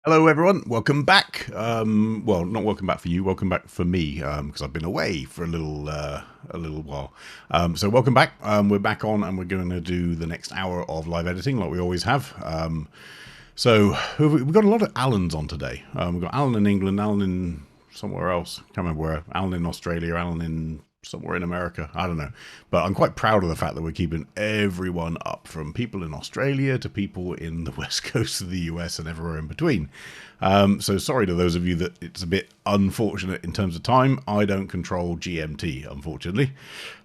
Hello everyone, welcome back. Well, not welcome back for you, welcome back for me, because I've been away for a little while. So welcome back. We're back on, and we're going to do the next hour of live editing, like we always have. So we've got a lot of Alans on today. We've got Alan in England, Alan in somewhere else. Can't remember where. Alan in Australia, Alan in somewhere in America. I don't know. But I'm quite proud of the fact that we're keeping everyone up, from people in Australia to people in the west coast of the US and everywhere in between. So sorry to those of you that it's a bit unfortunate in terms of time. I don't control GMT, unfortunately.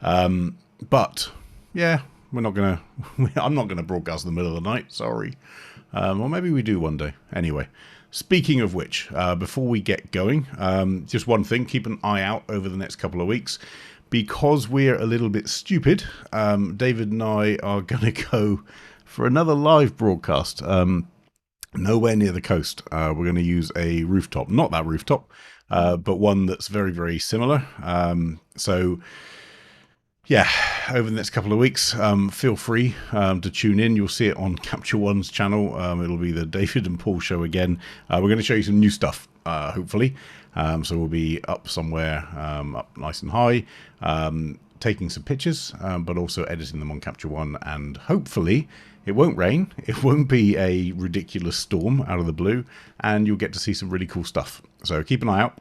But yeah, we're not gonna. I'm not gonna broadcast in the middle of the night. Sorry. Or maybe we do one day. Anyway, speaking of which, before we get going, just one thing: keep an eye out over the next couple of weeks. Because we're a little bit stupid, David and I are going to go for another live broadcast. Nowhere near the coast. We're going to use a rooftop. Not that rooftop, but one that's very, very similar. So, yeah, over the next couple of weeks, feel free to tune in. You'll see it on Capture One's channel. It'll be the David and Paul show again. We're going to show you some new stuff, hopefully. So we'll be up somewhere, up nice and high, taking some pictures, but also editing them on Capture One. And hopefully it won't rain. It won't be a ridiculous storm out of the blue, and you'll get to see some really cool stuff. So keep an eye out.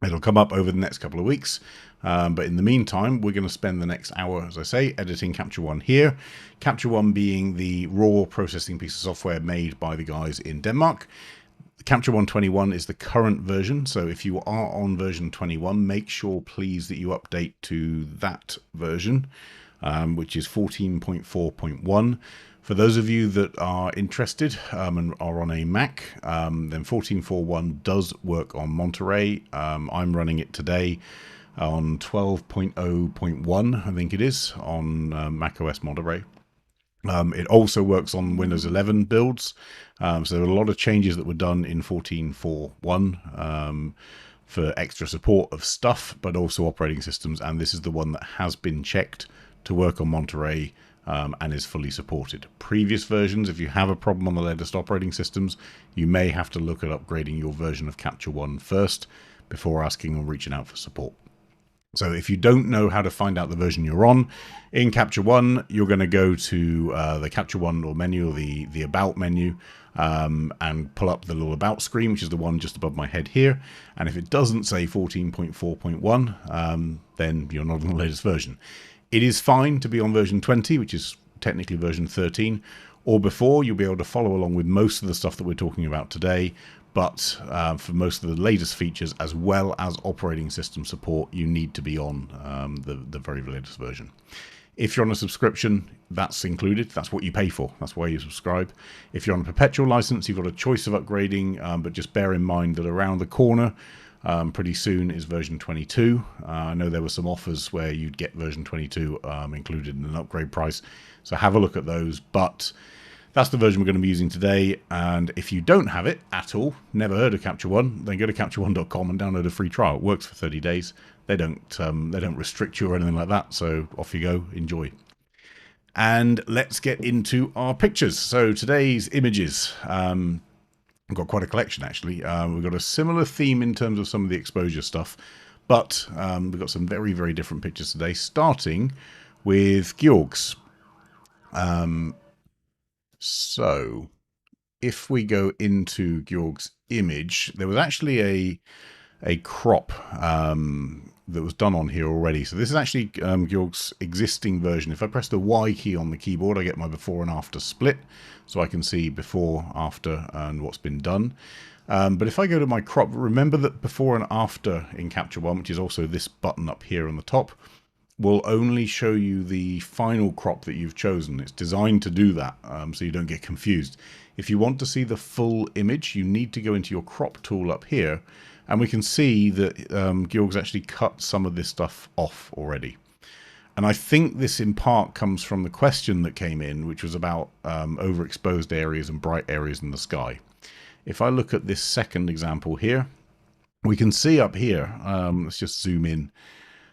It'll come up over the next couple of weeks. But in the meantime, we're going to spend the next hour, as I say, editing Capture One here. Capture One being the raw processing piece of software made by the guys in Denmark. Capture One 21 is the current version, so if you are on version 21, make sure please that you update to that version, which is 14.4.1. For those of you that are interested and are on a Mac, then 14.4.1 does work on Monterey. I'm running it today on 12.0.1, I think it is, on Mac OS Monterey. It also works on Windows 11 builds. So there are a lot of changes that were done in 14.4.1 for extra support of stuff, but also operating systems. And this is the one that has been checked to work on Monterey and is fully supported. Previous versions, if you have a problem on the latest operating systems, you may have to look at upgrading your version of Capture One first before asking or reaching out for support. So if you don't know how to find out the version you're on, in Capture One, you're going to go to the Capture One or menu, or the About menu, and pull up the little About screen, which is the one just above my head here. And if it doesn't say 14.4.1, then you're not on the latest version. It is fine to be on version 20, which is technically version 13, or before. You'll be able to follow along with most of the stuff that we're talking about today. But for most of the latest features, as well as operating system support, you need to be on the very latest version. If you're on a subscription, that's included. That's what you pay for. That's why you subscribe. If you're on a perpetual license, you've got a choice of upgrading, but just bear in mind that around the corner, pretty soon, is version 22. I know there were some offers where you'd get version 22 included in an upgrade price. So have a look at those. But that's the version we're going to be using today. And if you don't have it at all, never heard of Capture One, then go to capture1.com and download a free trial. It works for 30 days. They don't restrict you or anything like that. So off you go. Enjoy. And let's get into our pictures. So today's images. I've got quite a collection, actually. We've got a similar theme in terms of some of the exposure stuff. But we've got some very, very different pictures today, starting with Georg's. So if we go into Georg's image, there was actually a crop that was done on here already. So this is actually Georg's existing version. If I press the Y key on the keyboard, I get my before and after split, so I can see before, after, and what's been done. But if I go to my crop, remember that before and after in Capture One, which is also this button up here on the top, will only show you the final crop that you've chosen. It's designed to do that, so you don't get confused. If you want to see the full image, you need to go into your crop tool up here, and we can see that Georg's actually cut some of this stuff off already. And I think this in part comes from the question that came in, which was about overexposed areas and bright areas in the sky. If I look at this second example here, we can see up here, let's just zoom in.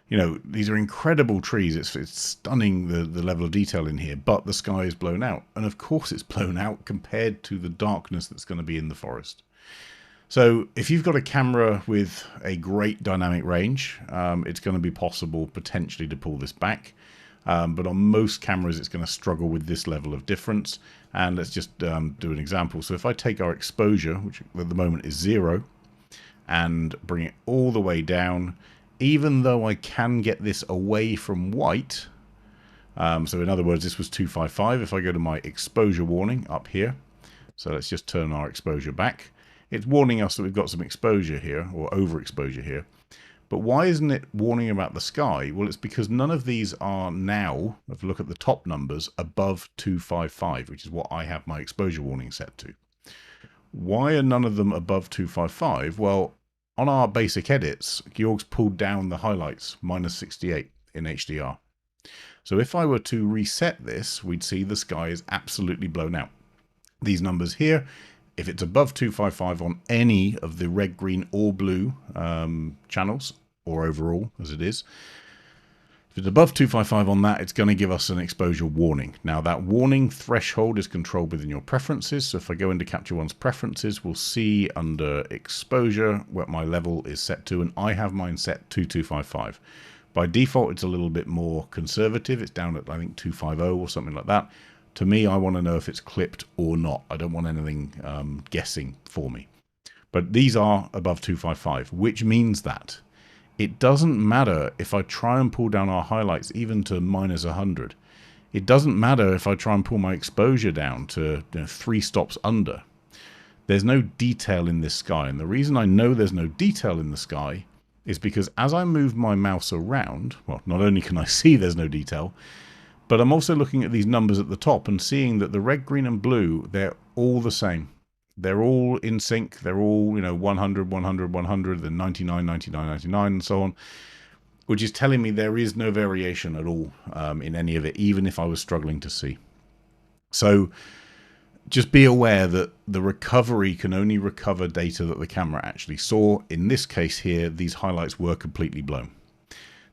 You know, these are incredible trees. It's stunning, the level of detail in here, but the sky is blown out. And of course it's blown out compared to the darkness that's going to be in the forest. So if you've got a camera with a great dynamic range, it's going to be possible potentially to pull this back. But on most cameras, it's going to struggle with this level of difference. And let's just do an example. So if I take our exposure, which at the moment is 0, and bring it all the way down, even though I can get this away from white, so in other words, this was 255. If I go to my exposure warning up here, so let's just turn our exposure back. It's warning us that we've got some exposure here, or overexposure here. But why isn't it warning about the sky? Well, it's because none of these are now, if you look at the top numbers, above 255, which is what I have my exposure warning set to. Why are none of them above 255? Well, on our basic edits, Georg's pulled down the highlights, -68 in HDR. So if I were to reset this, we'd see the sky is absolutely blown out. These numbers here, if it's above 255 on any of the red, green, or blue channels, or overall as it is, if it's above 255 on that, it's going to give us an exposure warning. Now that warning threshold is controlled within your preferences. So if I go into Capture One's preferences, we'll see under exposure what my level is set to, and I have mine set to 255. By default, it's a little bit more conservative. It's down at, I think, 250 or something like that. To me, I want to know if it's clipped or not. I don't want anything guessing for me. But these are above 255, which means that it doesn't matter if I try and pull down our highlights even to -100. It doesn't matter if I try and pull my exposure down to 3 stops under. There's no detail in this sky. And the reason I know there's no detail in the sky is because as I move my mouse around, well, not only can I see there's no detail, but I'm also looking at these numbers at the top and seeing that the red, green, and blue, they're all the same. They're all in sync. They're all, 100, 100, 100, then 99, 99, 99, and so on, which is telling me there is no variation at all in any of it, even if I was struggling to see. So just be aware that the recovery can only recover data that the camera actually saw. In this case here, these highlights were completely blown.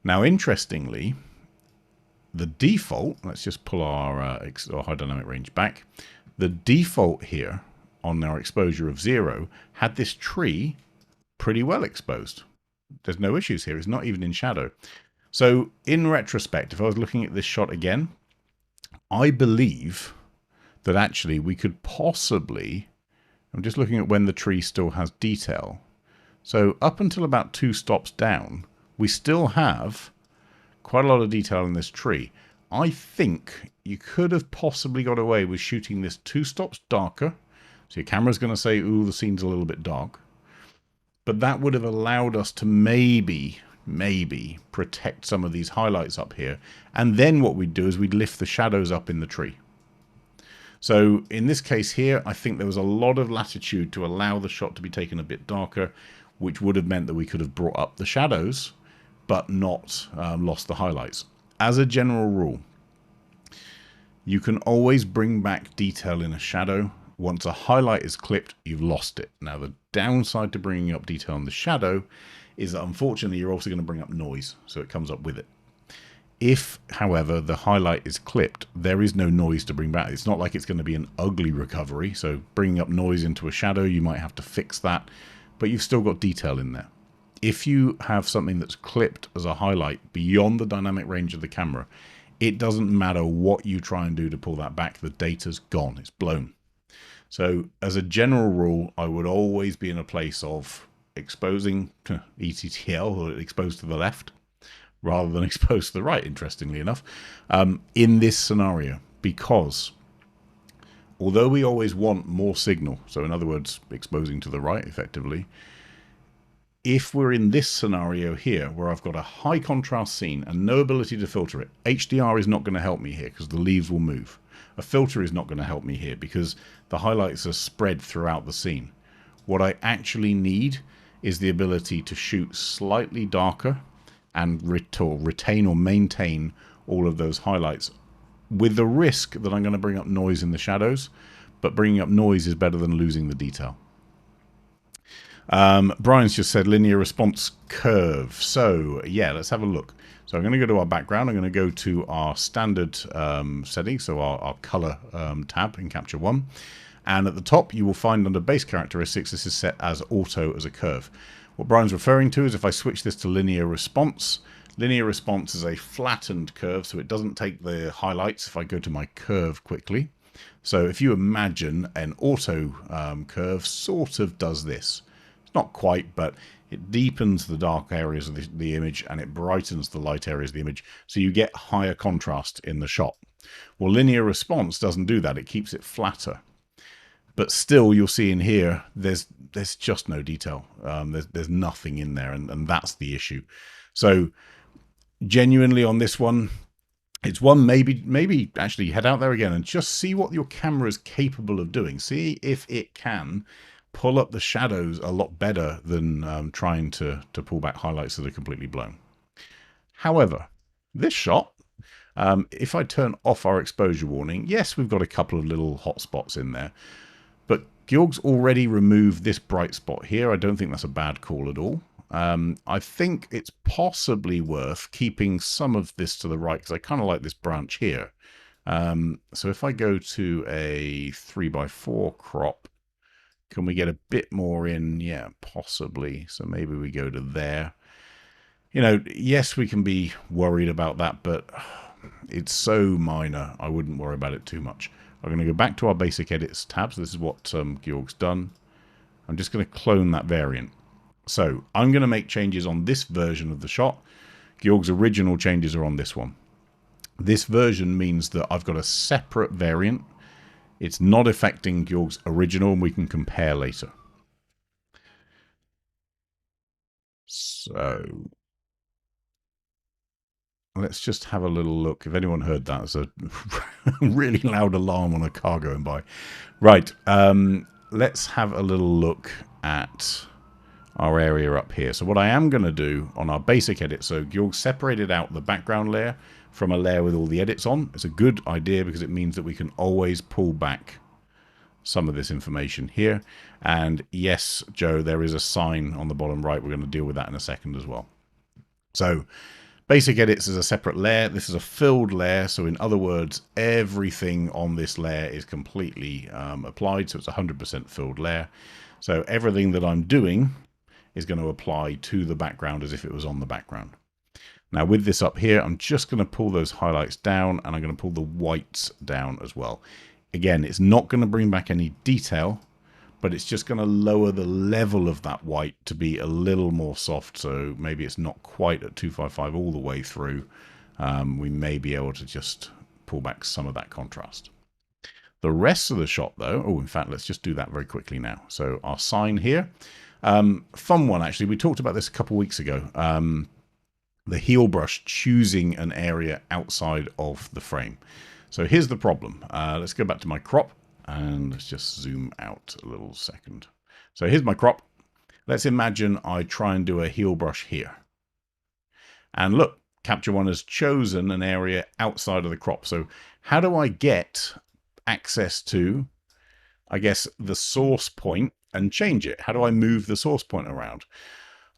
Now, interestingly, the default, let's just pull our high dynamic range back. The default here on our exposure of 0 had this tree pretty well exposed. There's no issues here. It's not even in shadow. So in retrospect, if I was looking at this shot again, I believe that actually we could possibly, I'm just looking at when the tree still has detail. So up until about 2 stops down, we still have quite a lot of detail in this tree. I think you could have possibly got away with shooting this 2 stops darker. So your camera's going to say, ooh, the scene's a little bit dark. But that would have allowed us to maybe protect some of these highlights up here. And then what we'd do is we'd lift the shadows up in the tree. So in this case here, I think there was a lot of latitude to allow the shot to be taken a bit darker, which would have meant that we could have brought up the shadows, but not lost the highlights. As a general rule, you can always bring back detail in a shadow. Once a highlight is clipped, you've lost it. Now, the downside to bringing up detail in the shadow is that unfortunately you're also going to bring up noise, so it comes up with it. If, however, the highlight is clipped, there is no noise to bring back. It's not like it's going to be an ugly recovery, so bringing up noise into a shadow, you might have to fix that, but you've still got detail in there. If you have something that's clipped as a highlight beyond the dynamic range of the camera, it doesn't matter what you try and do to pull that back, the data's gone, it's blown. So as a general rule, I would always be in a place of exposing ETTL, or exposed to the left, rather than exposed to the right, interestingly enough, in this scenario, because although we always want more signal, so in other words, exposing to the right effectively, if we're in this scenario here, where I've got a high contrast scene and no ability to filter it, HDR is not going to help me here because the leaves will move. A filter is not going to help me here because the highlights are spread throughout the scene. What I actually need is the ability to shoot slightly darker and retain or maintain all of those highlights, with the risk that I'm going to bring up noise in the shadows, but bringing up noise is better than losing the detail. Brian's just said linear response curve. So yeah, let's have a look. So I'm going to go to our background. I'm going to go to our standard settings, so our color tab in Capture One. And at the top, you will find under base characteristics, this is set as auto as a curve. What Brian's referring to is if I switch this to linear response is a flattened curve, so it doesn't take the highlights if I go to my curve quickly. So if you imagine an auto curve sort of does this. It's not quite, but it deepens the dark areas of the image and it brightens the light areas of the image, so you get higher contrast in the shot. Well, linear response doesn't do that. It keeps it flatter. But still, you'll see in here, there's just no detail. There's nothing in there, and that's the issue. So genuinely on this one, it's one maybe actually head out there again and just see what your camera is capable of doing. See if it can pull up the shadows a lot better than trying to pull back highlights that are completely blown. However, this shot, if I turn off our exposure warning, yes, we've got a couple of little hot spots in there, but Georg's already removed this bright spot here. I don't think that's a bad call at all. I think it's possibly worth keeping some of this to the right because I kind of like this branch here. So if I go to a 3x4 crop, can we get a bit more in? Yeah, possibly. So maybe we go to there. You know, yes, we can be worried about that, but it's so minor. I wouldn't worry about it too much. I'm going to go back to our basic edits tab. So this is what Georg's done. I'm just going to clone that variant. So I'm going to make changes on this version of the shot. Georg's original changes are on this one. This version means that I've got a separate variant. It's not affecting Georg's original, and we can compare later. So let's just have a little look. If anyone heard that, it's a really loud alarm on a car going by. Right, let's have a little look at our area up here. So what I am going to do on our basic edit, so Georg separated out the background layer from a layer with all the edits on. It's a good idea because it means that we can always pull back some of this information here. And yes, Joe, there is a sign on the bottom right. We're going to deal with that in a second as well. So basic edits is a separate layer. This is a filled layer. So in other words, everything on this layer is completely applied. So it's a 100% filled layer. So everything that I'm doing is going to apply to the background as if it was on the background. Now with this up here, I'm just going to pull those highlights down and I'm going to pull the whites down as well. Again, it's not going to bring back any detail, but it's just going to lower the level of that white to be a little more soft. So maybe it's not quite at 255 all the way through. We may be able to just pull back some of that contrast. The rest of the shot though, oh, in fact, let's just do that very quickly now. So our sign here, fun one actually. We talked about this a couple of weeks ago. The heel brush choosing an area outside of the frame. So here's the problem. Let's go back to my crop and let's just zoom out a little second. So here's my crop. Let's imagine I try and do a heel brush here. And look, Capture One has chosen an area outside of the crop. So how do I get access to, I guess, the source point and change it? How do I move the source point around?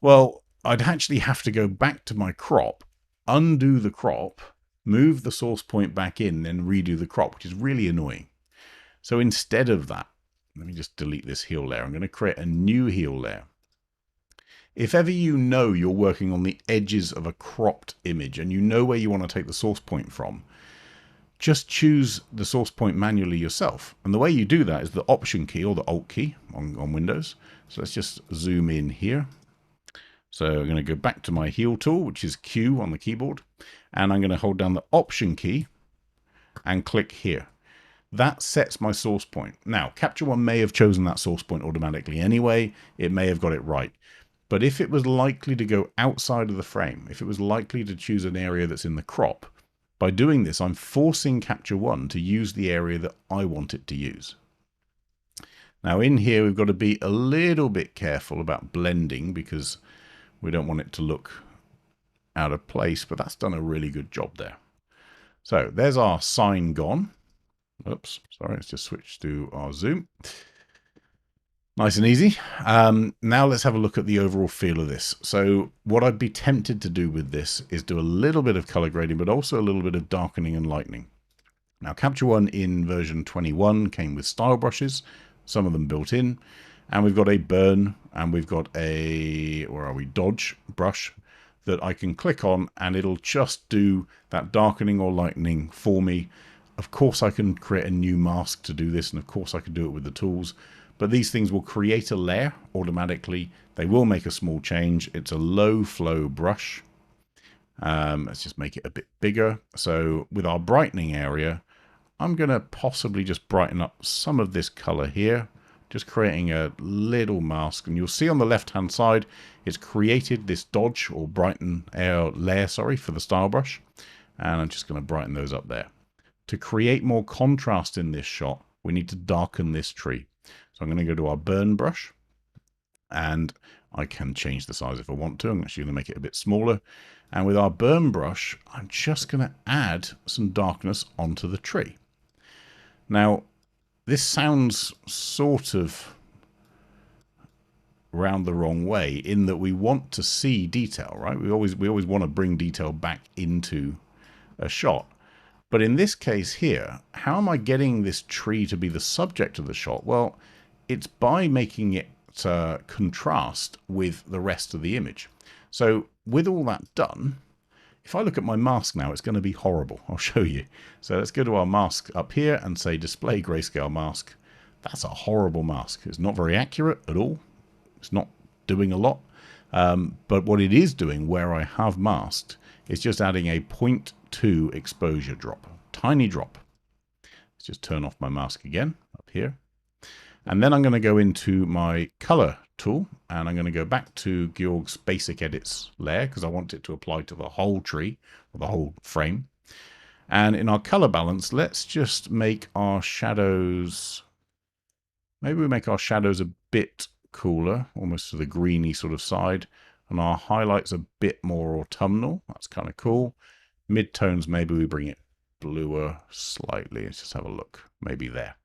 Well, I'd actually have to go back to my crop, undo the crop, move the source point back in, then redo the crop, which is really annoying. So instead of that, let me just delete this heel layer. I'm going to create a new heel layer. If ever you know you're working on the edges of a cropped image and you know where you want to take the source point from, just choose the source point manually yourself. And the way you do that is the Option key or the Alt key on Windows. So let's just zoom in here. So I'm going to go back to my heel tool, which is Q on the keyboard, and I'm going to hold down the Option key and click here. That sets my source point. Now, Capture One may have chosen that source point automatically anyway. It may have got it right. But if it was likely to go outside of the frame, if it was likely to choose an area that's in the crop, by doing this, I'm forcing Capture One to use the area that I want it to use. Now in here, we've got to be a little bit careful about blending because we don't want it to look out of place, but that's done a really good job there. So there's our sign gone. Oops, sorry, let's just switch to our zoom. Nice and easy. Now let's have a look at the overall feel of this. So what I'd be tempted to do with this is do a little bit of color grading, but also a little bit of darkening and lightening. Now, Capture One in version 21 came with style brushes, some of them built in, and we've got a burn, and we've got a, where are we, dodge brush that I can click on, and it'll just do that darkening or lightening for me. Of course, I can create a new mask to do this, and of course I can do it with the tools, but these things will create a layer automatically. They will make a small change. It's a low flow brush. Let's just make it a bit bigger. So with our brightening area, I'm going to possibly just brighten up some of this color here, just creating a little mask. And you'll see on the left-hand side, it's created this dodge or brighten layer, for the style brush. And I'm just going to brighten those up there. To create more contrast in this shot, we need to darken this tree. So I'm going to go to our burn brush, and I can change the size if I want to. I'm actually going to make it a bit smaller. And with our burn brush, I'm just going to add some darkness onto the tree. Now, this sounds sort of round the wrong way in that we want to see detail, right? We always want to bring detail back into a shot. But in this case here, how am I getting this tree to be the subject of the shot? Well, it's by making it contrast with the rest of the image. So with all that done, if I look at my mask now, it's going to be horrible. I'll show you. So let's go to our mask up here and say display grayscale mask. That's a horrible mask. It's not very accurate at all. It's not doing a lot. But what it is doing where I have masked is just adding a 0.2 exposure drop. Tiny drop. Let's just turn off my mask again up here. And then I'm going to go into my color tool, and I'm going to go back to Georg's basic edits layer because I want it to apply to the whole tree or the whole frame. And in our color balance, let's just make our shadows, maybe we make our shadows a bit cooler, almost to the greeny sort of side, and our highlights a bit more autumnal. That's kind of cool. Midtones, maybe we bring it bluer slightly. Let's just have a look, maybe there.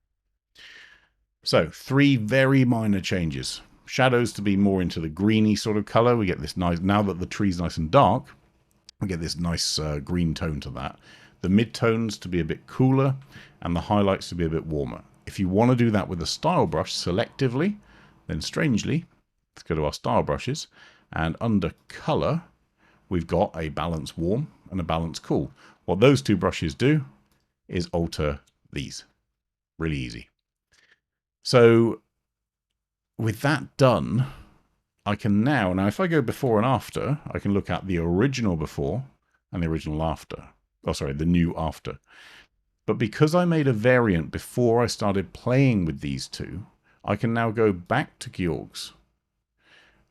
So 3 very minor changes. Shadows to be more into the greeny sort of color. We get this nice, now that the tree's nice and dark, we get this nice green tone to that. The midtones to be a bit cooler, and the highlights to be a bit warmer. If you want to do that with a style brush selectively, then strangely, let's go to our style brushes, and under color, we've got a balance warm and a balance cool. What those 2 brushes do is alter these. Really easy. So with that done, I can now if I go before and after, I can look at the original before and the original after. Oh, sorry, the new after. But because I made a variant before I started playing with these 2, I can now go back to Georg's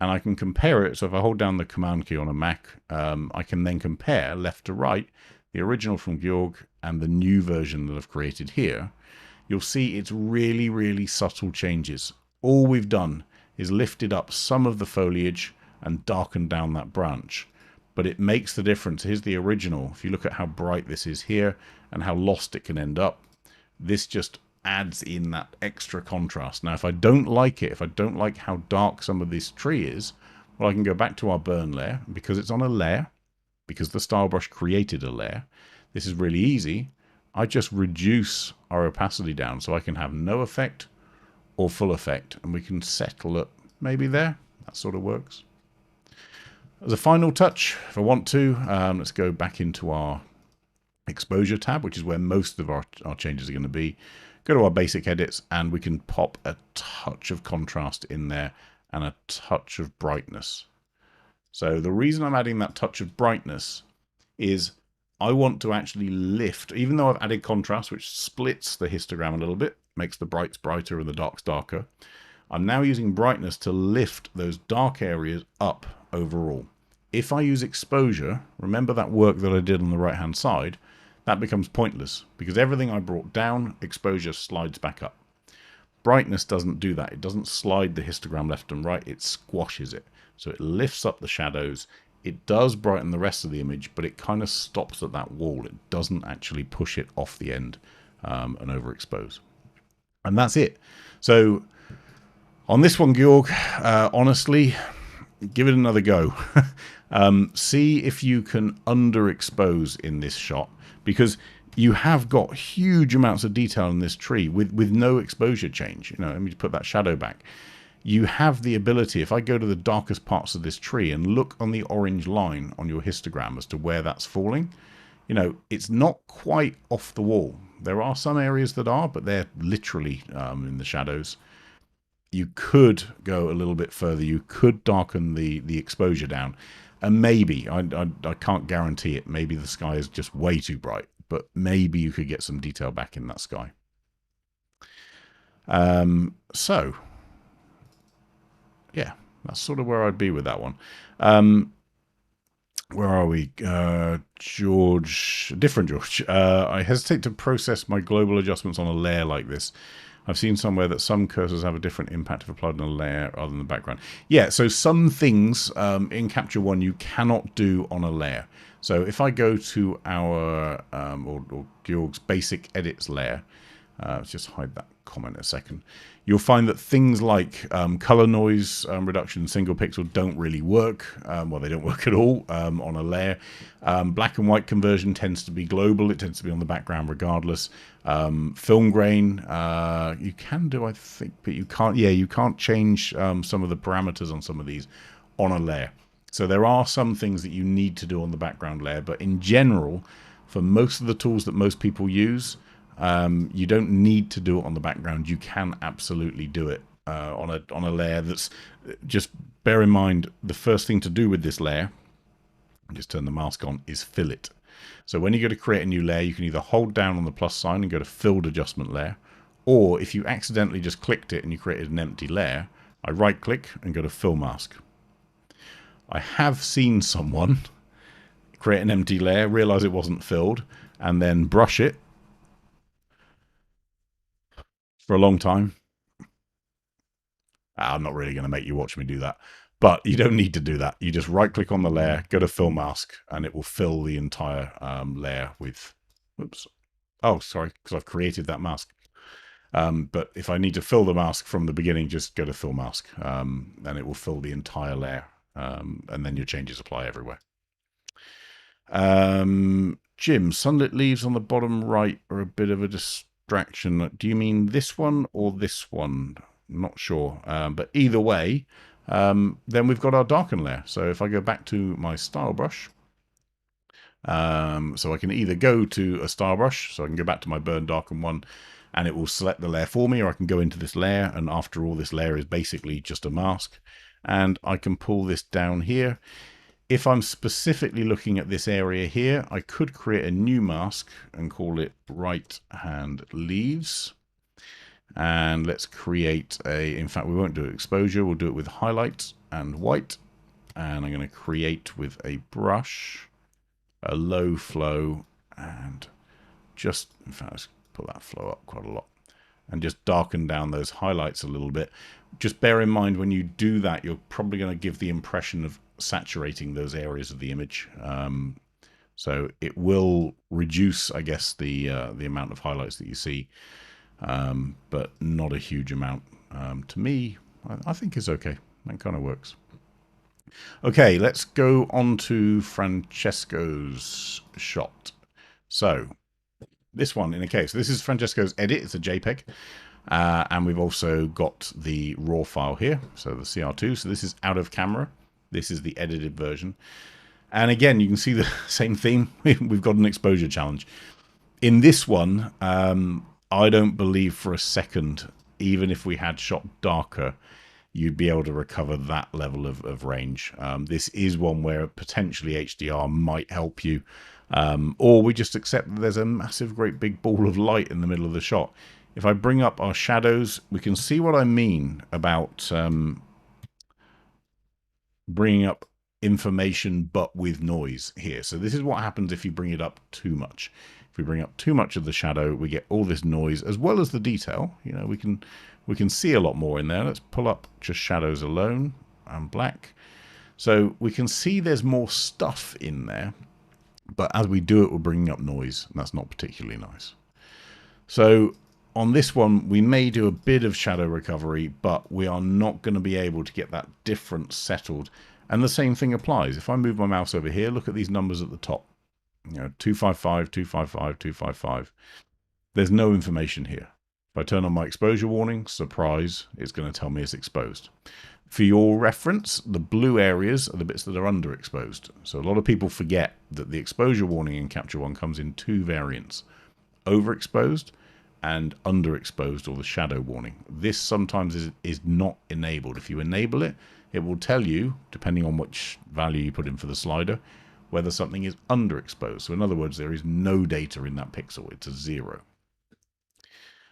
and I can compare it. So if I hold down the command key on a Mac, I can then compare left to right, the original from Georg and the new version that I've created here. You'll see it's really, really subtle changes. All we've done is lifted up some of the foliage and darkened down that branch. But it makes the difference. Here's the original. If you look at how bright this is here and how lost it can end up, this just adds in that extra contrast. Now, if I don't like it, if I don't like how dark some of this tree is, well, I can go back to our burn layer. Because it's on a layer, because the style brush created a layer, this is really easy. I just reduce our opacity down so I can have no effect or full effect, and we can settle it maybe there. That sort of works. As a final touch, if I want to, let's go back into our exposure tab, which is where most of our changes are going to be. Go to our basic edits, and we can pop a touch of contrast in there and a touch of brightness. So the reason I'm adding that touch of brightness is I want to actually lift, even though I've added contrast, which splits the histogram a little bit, makes the brights brighter and the darks darker, I'm now using brightness to lift those dark areas up overall. If I use exposure, remember that work that I did on the right hand side, that becomes pointless because everything I brought down, exposure slides back up. Brightness doesn't do that. It doesn't slide the histogram left and right, it squashes it. So it lifts up the shadows. It does brighten the rest of the image, but it kind of stops at that wall. It doesn't actually push it off the end and overexpose. And that's it. So on this one, Georg, honestly, give it another go. See if you can underexpose in this shot, because you have got huge amounts of detail in this tree with no exposure change. Let me put that shadow back. You have the ability, if I go to the darkest parts of this tree and look on the orange line on your histogram as to where that's falling, it's not quite off the wall. There are some areas that are, but they're literally in the shadows. You could go a little bit further. You could darken the exposure down. And maybe, I can't guarantee it, maybe the sky is just way too bright, but maybe you could get some detail back in that sky. So, yeah, that's sort of where I'd be with that one. Where are we? George, different George. I hesitate to process my global adjustments on a layer like this. I've seen somewhere that some cursors have a different impact if applied on a layer other than the background. Yeah, so some things in Capture One you cannot do on a layer. So if I go to our, or Georg's basic edits layer, let's just hide that comment a second. You'll find that things like color noise reduction, single pixel don't really work. Well, they don't work at all on a layer. Black and white conversion tends to be global. It tends to be on the background regardless. Film grain, you can do, I think, but you can't. Yeah, you can't change some of the parameters on some of these on a layer. So there are some things that you need to do on the background layer. But in general, for most of the tools that most people use, you don't need to do it on the background. You can absolutely do it on a layer. That's just bear in mind the first thing to do with this layer, just turn the mask on, is fill it. So when you go to create a new layer, you can either hold down on the plus sign and go to filled adjustment layer, or if you accidentally just clicked it and you created an empty layer, I right click and go to fill mask. I have seen someone create an empty layer, realize it wasn't filled, and then brush it for a long time. I'm not really going to make you watch me do that, but you don't need to do that. You just right click on the layer, go to fill mask, and it will fill the entire layer with, oops, oh sorry, because I've created that mask. But if I need to fill the mask from the beginning, just go to fill mask, and it will fill the entire layer, and then your changes apply everywhere. Jim, sunlit leaves on the bottom right are a bit of a distraction. Do you mean this one or this one? I'm not sure, but either way, then we've got our darken layer. So if I go back to my style brush, so I can either go to a style brush, so I can go back to my burn darken one, and it will select the layer for me, or I can go into this layer, and after all, this layer is basically just a mask, and I can pull this down here. If I'm specifically looking at this area here, I could create a new mask and call it right hand leaves. And let's create in fact, we won't do exposure, we'll do it with highlight and white. And I'm going to create with a brush, a low flow, and just, in fact, let's put that flow up quite a lot. And just darken down those highlights a little bit. Just bear in mind when you do that, you're probably going to give the impression of saturating those areas of the image. So it will reduce, I guess, the amount of highlights that you see, but not a huge amount. To me, I think is okay. That kind of works. Okay, let's go on to Francesco's shot. So this one in a case. This is Francesco's edit. It's a JPEG. And we've also got the raw file here. So the CR2. So this is out of camera. This is the edited version. And again, you can see the same theme. We've got an exposure challenge. In this one, I don't believe for a second, even if we had shot darker, you'd be able to recover that level of range. This is one where potentially HDR might help you. Or we just accept that there's a massive, great big ball of light in the middle of the shot. If I bring up our shadows, we can see what I mean about bringing up information but with noise here. So this is what happens if you bring it up too much. If we bring up too much of the shadow, we get all this noise as well as the detail. You know, we can see a lot more in there. Let's pull up just shadows alone and black. So we can see there's more stuff in there, but as we do it, we're bringing up noise, and that's not particularly nice. So on this one, we may do a bit of shadow recovery, but we are not going to be able to get that difference settled. And the same thing applies. If I move my mouse over here, look at these numbers at the top. You know, 255, 255, 255. There's no information here. If I turn on my exposure warning, surprise, it's going to tell me it's exposed. For your reference, the blue areas are the bits that are underexposed. So a lot of people forget that the exposure warning in Capture One comes in two variants: overexposed and underexposed, or the shadow warning. This sometimes is not enabled. If you enable it, it will tell you, depending on which value you put in for the slider, whether something is underexposed. So in other words, there is no data in that pixel. It's a 0.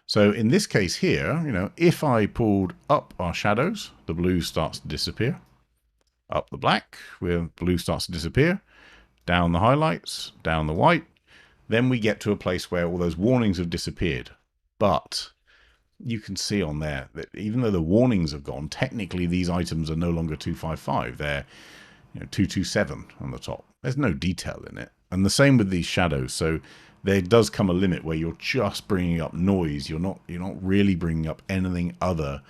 So in this case here, you know, if I pulled up our shadows, the blue starts to disappear. Up the black, where blue starts to disappear. Down the highlights, down the white. Then we get to a place where all those warnings have disappeared. But you can see on there that even though the warnings have gone, technically these items are no longer 255. They're 227 on the top. There's no detail in it. And the same with these shadows. So there does come a limit where you're just bringing up noise. You're not really bringing up anything other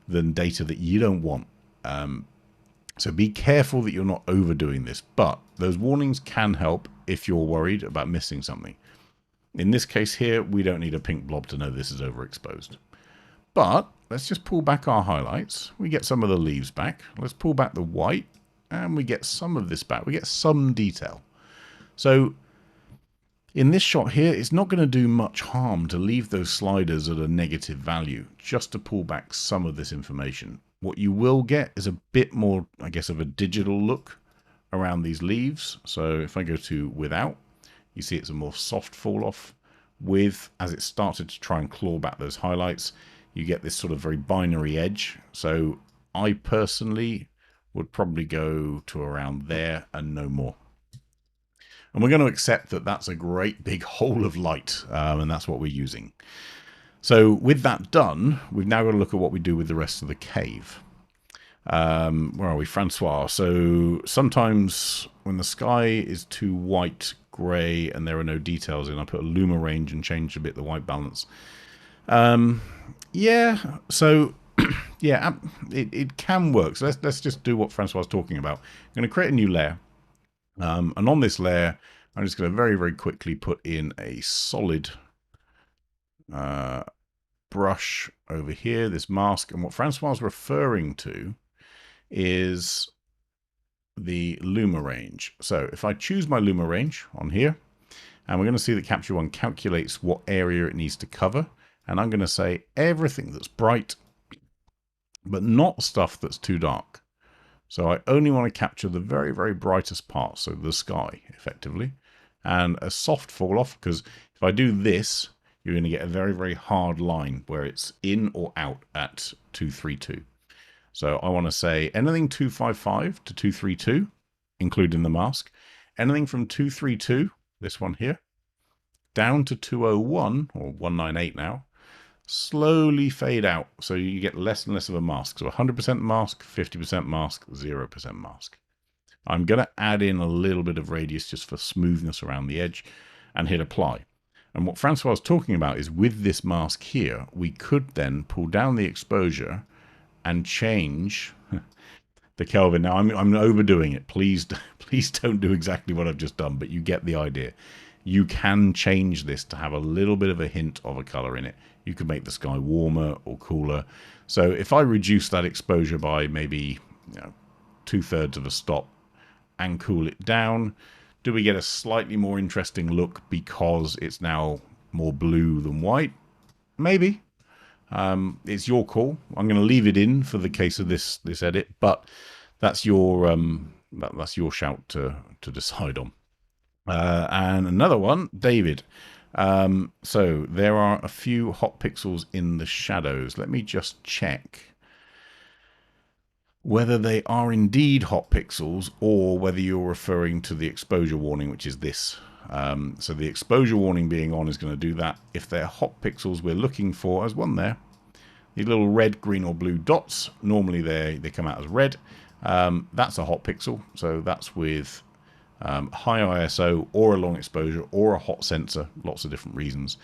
than data that you don't want. So be careful that you're not overdoing this. But those warnings can help if you're worried about missing something. In this case here, we don't need a pink blob to know this is overexposed. But let's just pull back our highlights. We get some of the leaves back. Let's pull back the white, and we get some of this back. We get some detail. So in this shot here, it's not going to do much harm to leave those sliders at a negative value, just to pull back some of this information. What you will get is a bit more, I guess, of a digital look around these leaves. So if I go to without, you see it's a more soft fall off. With, as it started to try and claw back those highlights, you get this sort of very binary edge. So I personally would probably go to around there and no more. And we're going to accept that that's a great big hole of light, and that's what we're using. So with that done, we've now got to look at what we do with the rest of the cave. Where are we? Francois. So sometimes when the sky is too white, grey, and there are no details in, I put a Luma Range and change a bit the white balance. Yeah, so yeah, it can work. So let's just do what Francois was talking about. I'm going to create a new layer. And on this layer, I'm just going to very, very quickly put in a solid brush over here, this mask. And what Francois is referring to is the Luma Range. So if I choose my Luma Range on here, and we're going to see that Capture One calculates what area it needs to cover. And I'm going to say everything that's bright, but not stuff that's too dark. So I only want to capture the very, very brightest parts, so the sky, effectively. And a soft fall off, because if I do this, you're going to get a very, very hard line where it's in or out at 232. So I want to say anything 255 to 232, including the mask. Anything from 232, this one here, down to 201, or 198 now, slowly fade out, so you get less and less of a mask. So 100% mask, 50% mask, 0% mask. I'm going to add in a little bit of radius just for smoothness around the edge and hit apply. And what Francois was talking about is with this mask here, we could then pull down the exposure and change the Kelvin. Now I'm overdoing it. Please don't do exactly what I've just done, but you get the idea. You can change this to have a little bit of a hint of a color in it. You could make the sky warmer or cooler. So if I reduce that exposure by maybe 2/3 of a stop and cool it down, do we get a slightly more interesting look because it's now more blue than white? Maybe. It's your call. I'm going to leave it in for the case of this edit, but that's your shout to decide on. And another one, David. So there are a few hot pixels in the shadows. Let me just check whether they are indeed hot pixels or whether you're referring to the exposure warning, which is this. So the exposure warning being on is going to do that. If they're hot pixels, we're looking for, as one there, these little red, green or blue dots. Normally they come out as red. That's a hot pixel. So that's with high ISO or a long exposure or a hot sensor, lots of different reasons.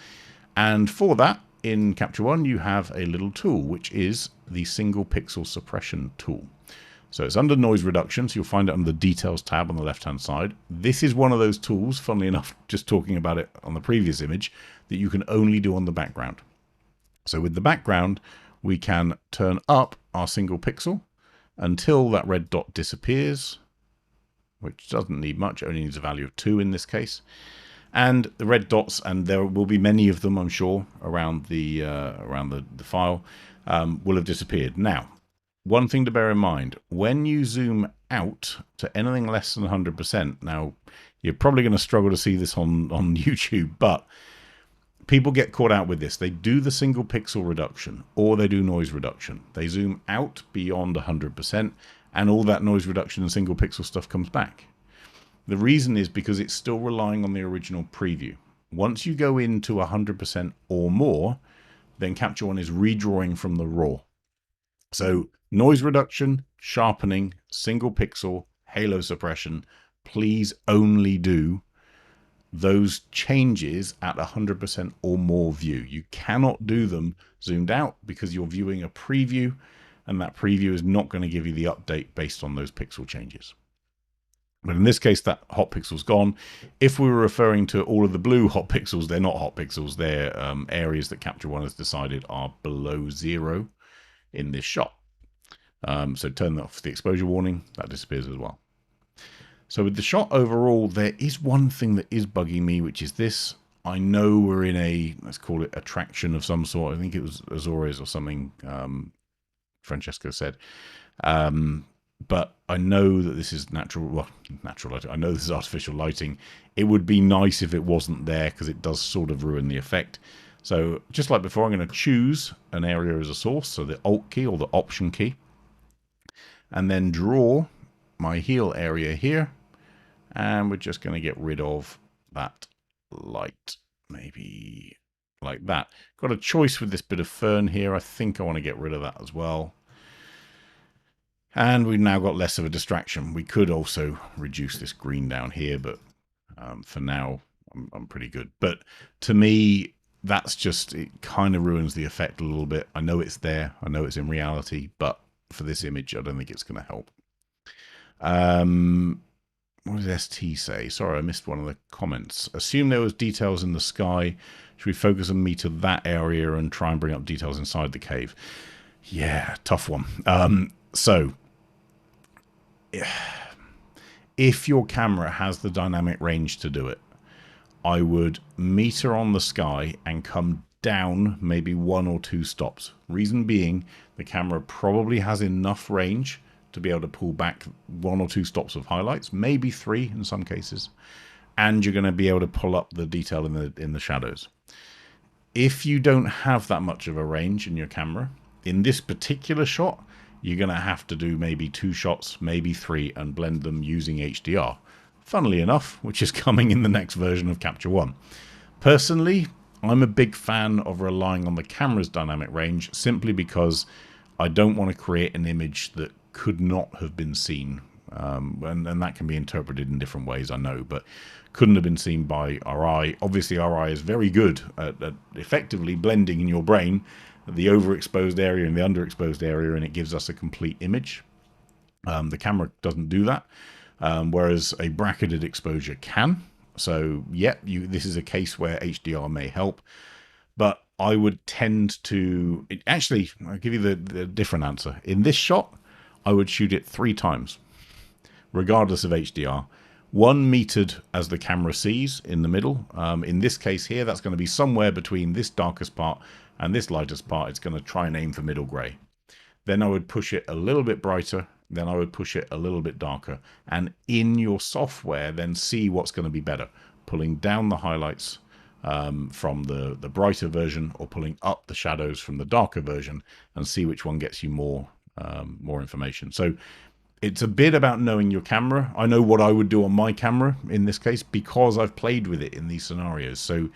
And for that, in Capture One, you have a little tool, which is the single pixel suppression tool. So it's under noise reduction, so you'll find it under the details tab on the left-hand side. This is one of those tools, funnily enough, just talking about it on the previous image, that you can only do on the background. So with the background, we can turn up our single pixel until that red dot disappears, which doesn't need much, only needs a value of 2 in this case. And the red dots, and there will be many of them, I'm sure, around the file, will have disappeared. Now, one thing to bear in mind, when you zoom out to anything less than 100%, now you're probably going to struggle to see this on YouTube, but people get caught out with this. They do the single pixel reduction or they do noise reduction. They zoom out beyond 100% and all that noise reduction and single pixel stuff comes back. The reason is because it's still relying on the original preview. Once you go into 100% or more, then Capture One is redrawing from the raw. So noise reduction, sharpening, single pixel, halo suppression, please only do those changes at 100% or more view. You cannot do them zoomed out because you're viewing a preview and that preview is not going to give you the update based on those pixel changes. But in this case, that hot pixel's gone. If we were referring to all of the blue hot pixels, they're not hot pixels. They're areas that Capture One has decided are below 0 in this shot. So turn off the exposure warning, that disappears as well. So with the shot overall, there is one thing that is bugging me, which is this. I know we're in a, let's call it a traction of some sort. I think it was Azores or something, Francesco said. But I know that this is natural lighting. I know this is artificial lighting. It would be nice if it wasn't there because it does sort of ruin the effect. So just like before, I'm going to choose an area as a source, so the Alt key or the Option key, and then draw my heel area here, and we're just going to get rid of that light, maybe like that. Got a choice with this bit of fern here. I think I want to get rid of that as well. And we've now got less of a distraction. We could also reduce this green down here, but for now, I'm pretty good. But to me, that's just, it kind of ruins the effect a little bit. I know it's there. I know it's in reality, but for this image, I don't think it's going to help. What does ST say? Sorry, I missed one of the comments. Assume there was details in the sky. Should we focus and meter that area and try and bring up details inside the cave? Yeah, tough one. So if your camera has the dynamic range to do it, I would meter on the sky and come down maybe 1 or 2 stops. Reason being, the camera probably has enough range to be able to pull back 1 or 2 stops of highlights, maybe 3 in some cases, and you're going to be able to pull up the detail in the shadows. If you don't have that much of a range in your camera, in this particular shot, you're going to have to do maybe 2 shots, maybe 3, and blend them using HDR. Funnily enough, which is coming in the next version of Capture One. Personally, I'm a big fan of relying on the camera's dynamic range simply because I don't want to create an image that could not have been seen. And that can be interpreted in different ways, I know, but couldn't have been seen by our eye. Obviously, our eye is very good at effectively blending in your brain the overexposed area and the underexposed area, and it gives us a complete image. The camera doesn't do that, whereas a bracketed exposure can. So, yeah, this is a case where HDR may help, but I would tend to... Actually, I'll give you the different answer. In this shot, I would shoot it 3 times, regardless of HDR. 1 metered as the camera sees in the middle. In this case here, that's going to be somewhere between this darkest part and this lightest part. It's going to try and aim for middle grey. Then I would push it a little bit brighter. Then I would push it a little bit darker. And in your software, then see what's going to be better. Pulling down the highlights from the brighter version, or pulling up the shadows from the darker version, and see which one gets you more information. So it's a bit about knowing your camera. I know what I would do on my camera in this case because I've played with it in these scenarios. So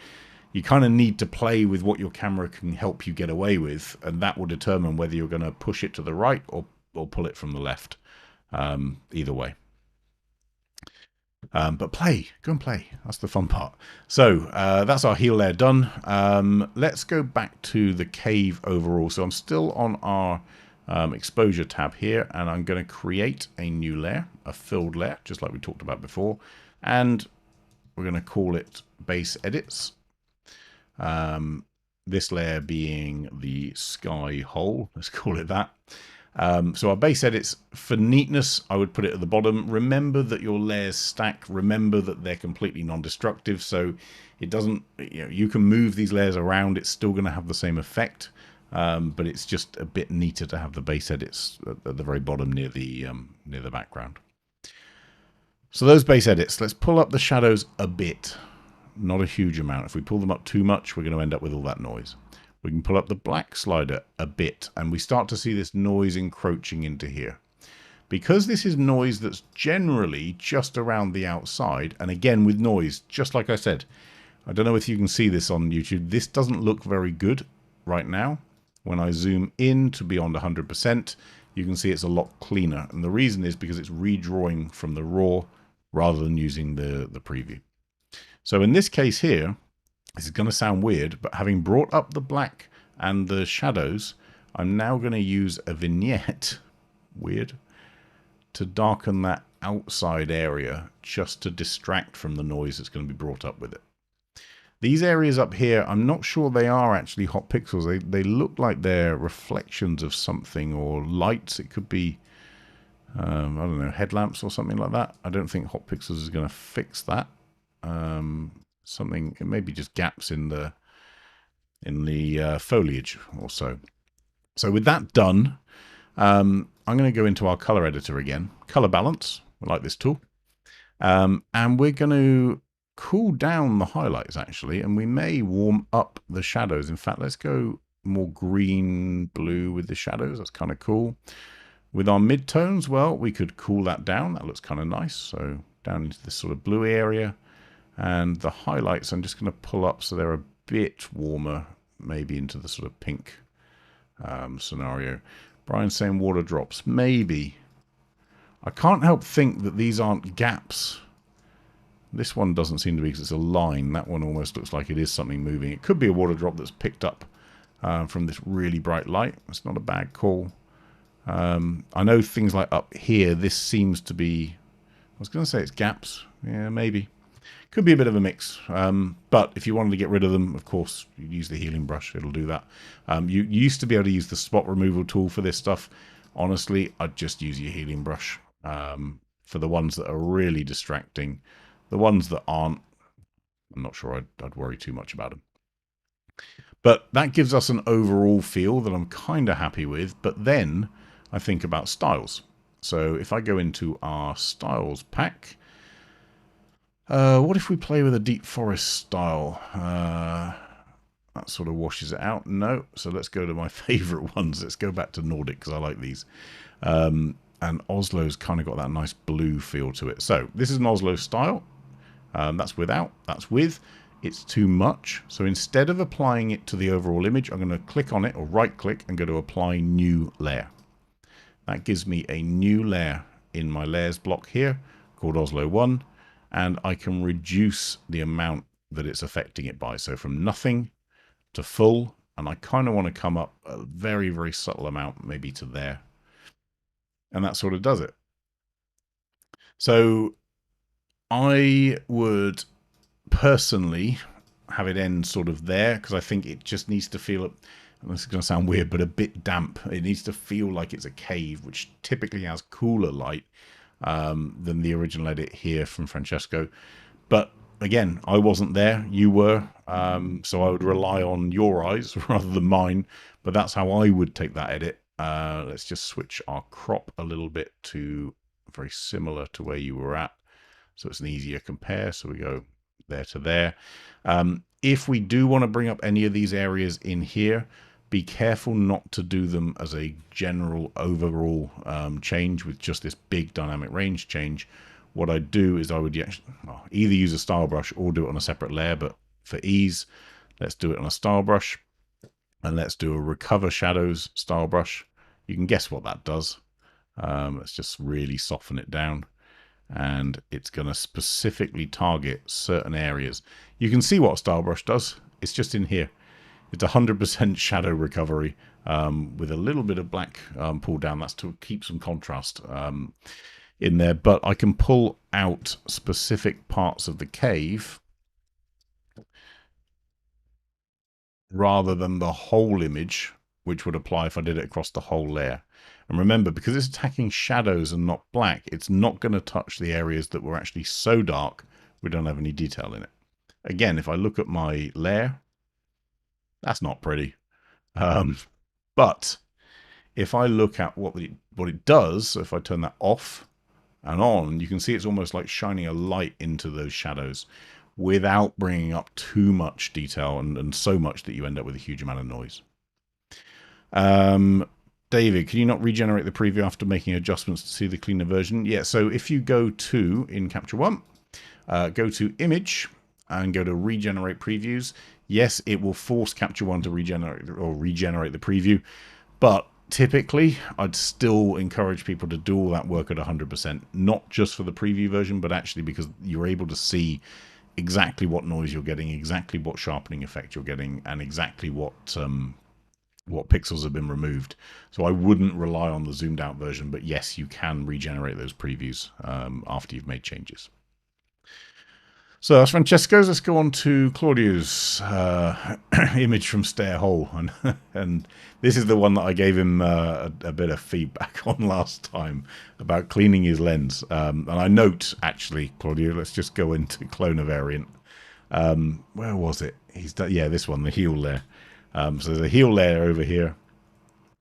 you kind of need to play with what your camera can help you get away with, and that will determine whether you're going to push it to the right or pull it from the left. Either way. But go and play. That's the fun part. So that's our heel layer done. Let's go back to the cave overall. So I'm still on our exposure tab here, and I'm going to create a new layer, a filled layer, just like we talked about before, and we're going to call it base edits. This layer being the sky hole, let's call it that. So our base edits, for neatness, I would put it at the bottom. Remember that your layers stack. Remember that they're completely non-destructive, so it doesn't, you can move these layers around. It's still going to have the same effect, but it's just a bit neater to have the base edits at the very bottom near the background. So those base edits, let's pull up the shadows a bit, not a huge amount. If we pull them up too much, we're going to end up with all that noise. We can pull up the black slider a bit, and we start to see this noise encroaching into here. Because this is noise that's generally just around the outside, and again with noise, just like I said, I don't know if you can see this on YouTube, this doesn't look very good right now. When I zoom in to beyond 100%, you can see it's a lot cleaner, and the reason is because it's redrawing from the raw rather than using the preview. So in this case here, this is going to sound weird, but having brought up the black and the shadows, I'm now going to use a vignette, weird, to darken that outside area just to distract from the noise that's going to be brought up with it. These areas up here, I'm not sure they are actually hot pixels. They look like they're reflections of something or lights. It could be, I don't know, headlamps or something like that. I don't think hot pixels is going to fix that. Something, maybe just gaps in the foliage or so. So with that done, I'm going to go into our color editor again, color balance. I like this tool, and we're going to cool down the highlights actually, and we may warm up the shadows. In fact, let's go more green blue with the shadows. That's kind of cool. With our midtones, well, we could cool that down. That looks kind of nice. So down into this sort of blue area. And the highlights, I'm just going to pull up so they're a bit warmer, maybe into the sort of pink scenario. Brian's saying water drops. Maybe. I can't help think that these aren't gaps. This one doesn't seem to be because it's a line. That one almost looks like it is something moving. It could be a water drop that's picked up from this really bright light. It's not a bad call. I know things like up here, this seems to be... I was going to say it's gaps. Yeah, maybe. Could be a bit of a mix, but if you wanted to get rid of them, of course, you use the healing brush. It'll do that. You used to be able to use the spot removal tool for this stuff. Honestly, I'd just use your healing brush for the ones that are really distracting. The ones that aren't, I'm not sure I'd worry too much about them. But that gives us an overall feel that I'm kind of happy with. But then I think about styles. So if I go into our styles pack, what if we play with a deep forest style? That sort of washes it out. No. So let's go to my favorite ones. Let's go back to Nordic because I like these. And Oslo's kind of got that nice blue feel to it. So this is an Oslo style. That's without. That's with. It's too much. So instead of applying it to the overall image, I'm going to click on it or right click and go to apply new layer. That gives me a new layer in my layers block here called Oslo 1. And I can reduce the amount that it's affecting it by. So from nothing to full, and I kind of want to come up a very, very subtle amount, maybe to there. And that sort of does it. So I would personally have it end sort of there, because I think it just needs to feel, and this is going to sound weird, but a bit damp. It needs to feel like it's a cave, which typically has cooler light than the original edit here from Francesco. But again, I wasn't there, you were, so I would rely on your eyes rather than mine, but that's how I would take that edit. Let's just switch our crop a little bit to very similar to where you were at, so it's an easier compare. So we go there to there. If we do want to bring up any of these areas in here, be careful not to do them as a general overall change with just this big dynamic range change. What I'd do is I would either use a style brush or do it on a separate layer, but for ease, let's do it on a style brush, and let's do a recover shadows style brush. You can guess what that does. Let's just really soften it down, and it's going to specifically target certain areas. You can see what a style brush does. It's just in here. It's 100% shadow recovery with a little bit of black pull down. That's to keep some contrast in there. But I can pull out specific parts of the cave rather than the whole image, which would apply if I did it across the whole layer. And remember, because it's attacking shadows and not black, it's not going to touch the areas that were actually so dark we don't have any detail in it. Again, if I look at my layer, that's not pretty. But if I look at what it does, so if I turn that off and on, you can see it's almost like shining a light into those shadows without bringing up too much detail and so much that you end up with a huge amount of noise. David, can you not regenerate the preview after making adjustments to see the cleaner version? Yeah, so if you go to, in Capture One, go to Image and go to Regenerate Previews, yes, it will force Capture One to regenerate the preview, but typically I'd still encourage people to do all that work at 100%, not just for the preview version, but actually because you're able to see exactly what noise you're getting, exactly what sharpening effect you're getting, and exactly what pixels have been removed. So I wouldn't rely on the zoomed out version, but yes, you can regenerate those previews after you've made changes. So that's Francesco's. Let's go on to Claudio's image from Stair Hole. And this is the one that I gave him a bit of feedback on last time about cleaning his lens. And I note, actually, Claudio, let's just go into cloner variant. Where was it? He's done, yeah, this one, the heel layer. So there's a heel layer over here.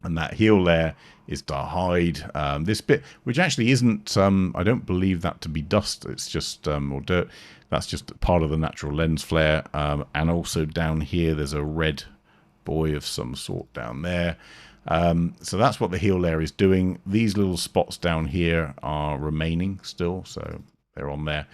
And that heel layer is to hide this bit, which actually isn't, I don't believe that to be dust. It's just, or dirt. That's just part of the natural lens flare. And also down here, there's a red buoy of some sort down there. So that's what the heel layer is doing. These little spots down here are remaining still, so they're on there.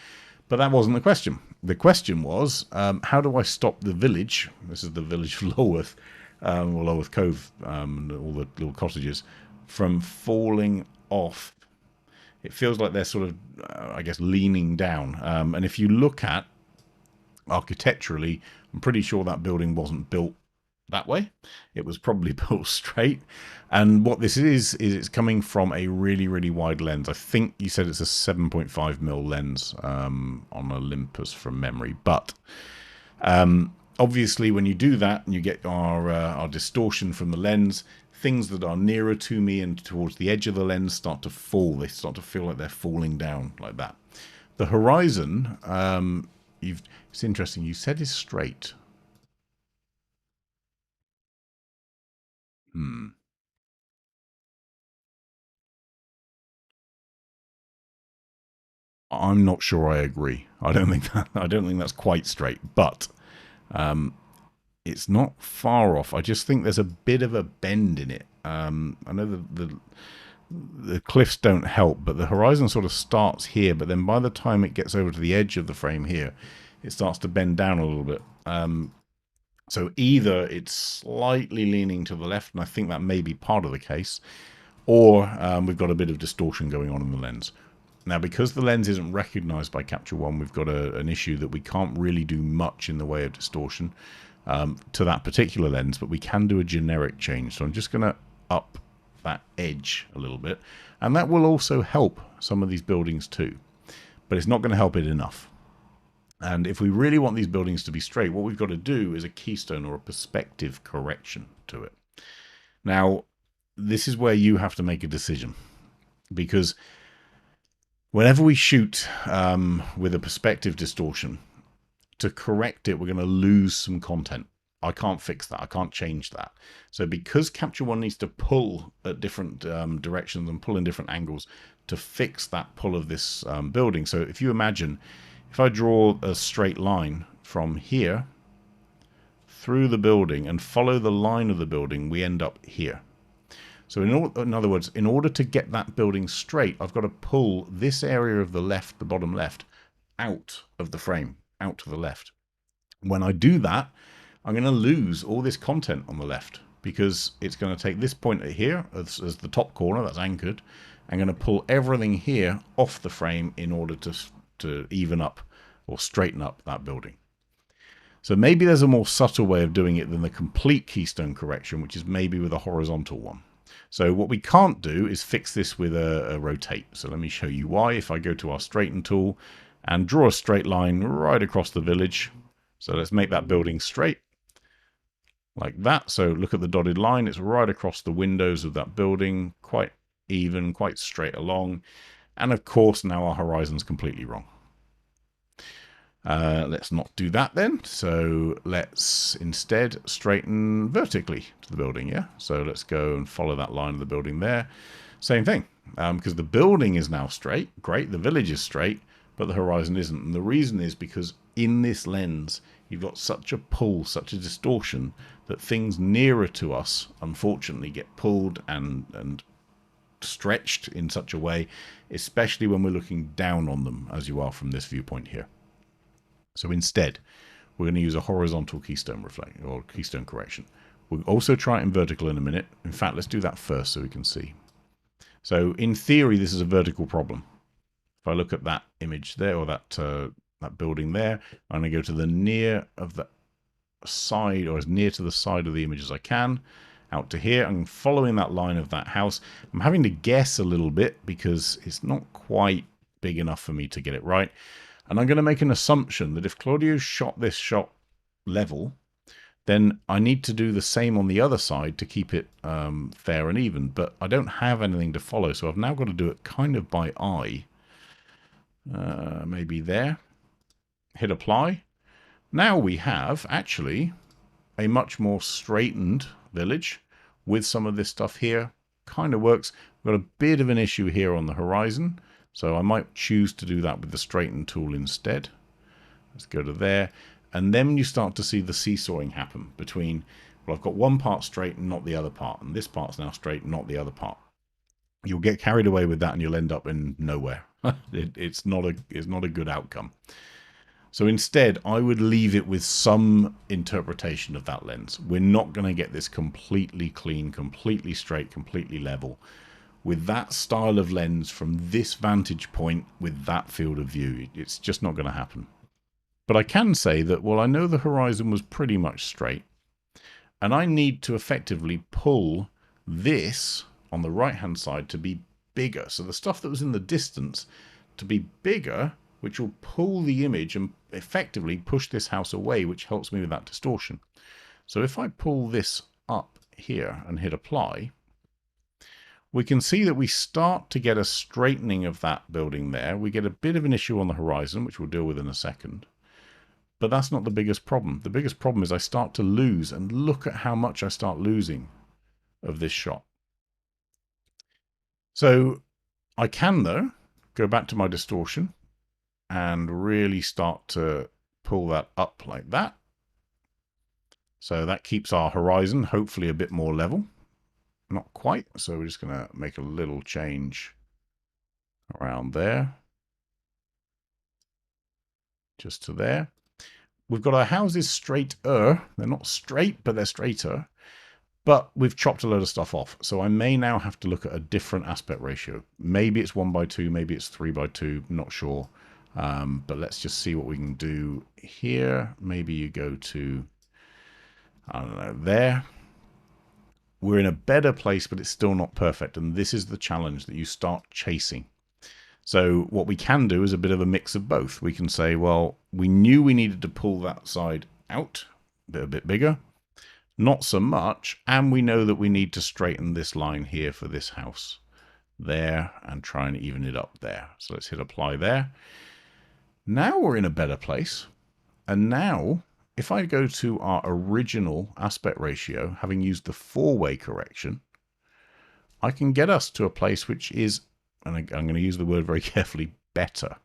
But that wasn't the question. The question was, how do I stop the village? This is the village of Lulworth, or Lulworth Cove, and all the little cottages, from falling off. It feels like they're sort of, I guess, leaning down. And if you look at architecturally, I'm pretty sure that building wasn't built that way. It was probably built straight. And what this is it's coming from a really, really wide lens. I think you said it's a 7.5mm lens on Olympus from memory. But obviously, when you do that and you get our distortion from the lens, things that are nearer to me and towards the edge of the lens start to fall. They start to feel like they're falling down like that. The horizon, it's interesting. You said is straight. I'm not sure I agree. I don't think that's quite straight, but it's not far off. I just think there's a bit of a bend in it. I know the cliffs don't help, but the horizon sort of starts here, but then by the time it gets over to the edge of the frame here, it starts to bend down a little bit. So either it's slightly leaning to the left, and I think that may be part of the case, or we've got a bit of distortion going on in the lens. Now, because the lens isn't recognized by Capture One, we've got an issue that we can't really do much in the way of distortion to that particular lens, but we can do a generic change. So I'm just going to up that edge a little bit, and that will also help some of these buildings too, but it's not going to help it enough. And if we really want these buildings to be straight, what we've got to do is a keystone or a perspective correction to it. Now, this is where you have to make a decision, because whenever we shoot with a perspective distortion, to correct it, we're going to lose some content. I can't fix that. I can't change that. So because Capture One needs to pull at different directions and pull in different angles to fix that pull of this building. So if you imagine, if I draw a straight line from here through the building and follow the line of the building, we end up here. So in other words, in order to get that building straight, I've got to pull this area of the left, the bottom left, out of the frame, out to the left. When I do that, I'm going to lose all this content on the left, because it's going to take this point here as the top corner that's anchored. I'm going to pull everything here off the frame in order to even up or straighten up that building. So maybe there's a more subtle way of doing it than the complete keystone correction, which is maybe with a horizontal one. So what we can't do is fix this with a rotate. So let me show you why. If I go to our straighten tool and draw a straight line right across the village. So let's make that building straight like that. So look at the dotted line. It's right across the windows of that building, quite even, quite straight along. And of course, now our horizon's completely wrong. Let's not do that then. So let's instead straighten vertically to the building, yeah? So let's go and follow that line of the building there. Same thing, because the building is now straight. Great, the village is straight, but the horizon isn't. And the reason is because in this lens, you've got such a pull, such a distortion, that things nearer to us, unfortunately, get pulled and stretched in such a way, especially when we're looking down on them, as you are from this viewpoint here. So instead, we're going to use a horizontal keystone reflect or keystone correction. We'll also try it in vertical in a minute. In fact, let's do that first so we can see. So in theory, this is a vertical problem. If I look at that image there, or that building there, I'm going to go to the near of the side, or as near to the side of the image as I can, out to here. I'm following that line of that house. I'm having to guess a little bit because it's not quite big enough for me to get it right. And I'm going to make an assumption that if Claudio shot this shot level, then I need to do the same on the other side to keep it fair and even. But I don't have anything to follow, so I've now got to do it kind of by eye. Maybe there. Hit apply. Now we have actually a much more straightened village with some of this stuff here. Kind of works. We've got a bit of an issue here on the horizon. So I might choose to do that with the straighten tool instead. Let's go to there. And then you start to see the seesawing happen between, well, I've got one part straight and not the other part. And this part's now straight and not the other part. You'll get carried away with that and you'll end up in nowhere. It's not a good outcome. So instead, I would leave it with some interpretation of that lens. We're not going to get this completely clean, completely straight, completely level with that style of lens from this vantage point with that field of view. It's just not going to happen. But I can say that, well, I know the horizon was pretty much straight, and I need to effectively pull this on the right-hand side to be bigger. So the stuff that was in the distance to be bigger, which will pull the image and effectively push this house away, which helps me with that distortion. So if I pull this up here and hit apply, we can see that we start to get a straightening of that building there. We get a bit of an issue on the horizon, which we'll deal with in a second. But that's not the biggest problem. The biggest problem is I start to lose, and look at how much I start losing of this shot. So I can, though, go back to my distortion and really start to pull that up like that. So that keeps our horizon hopefully a bit more level. Not quite, so we're just going to make a little change around there. Just to there. We've got our houses straighter. They're not straight, but they're straighter. But we've chopped a load of stuff off. So I may now have to look at a different aspect ratio. Maybe it's 1:2, maybe it's 3:2, not sure. But let's just see what we can do here. Maybe you go to, I don't know, there. We're in a better place, but it's still not perfect. And this is the challenge that you start chasing. So what we can do is a bit of a mix of both. We can say, well, we knew we needed to pull that side out a bit bigger. Not so much. And we know that we need to straighten this line here for this house there and try and even it up there. So let's hit apply there. Now we're in a better place. And now, if I go to our original aspect ratio, having used the 4-way correction, I can get us to a place which is, and I'm going to use the word very carefully, better.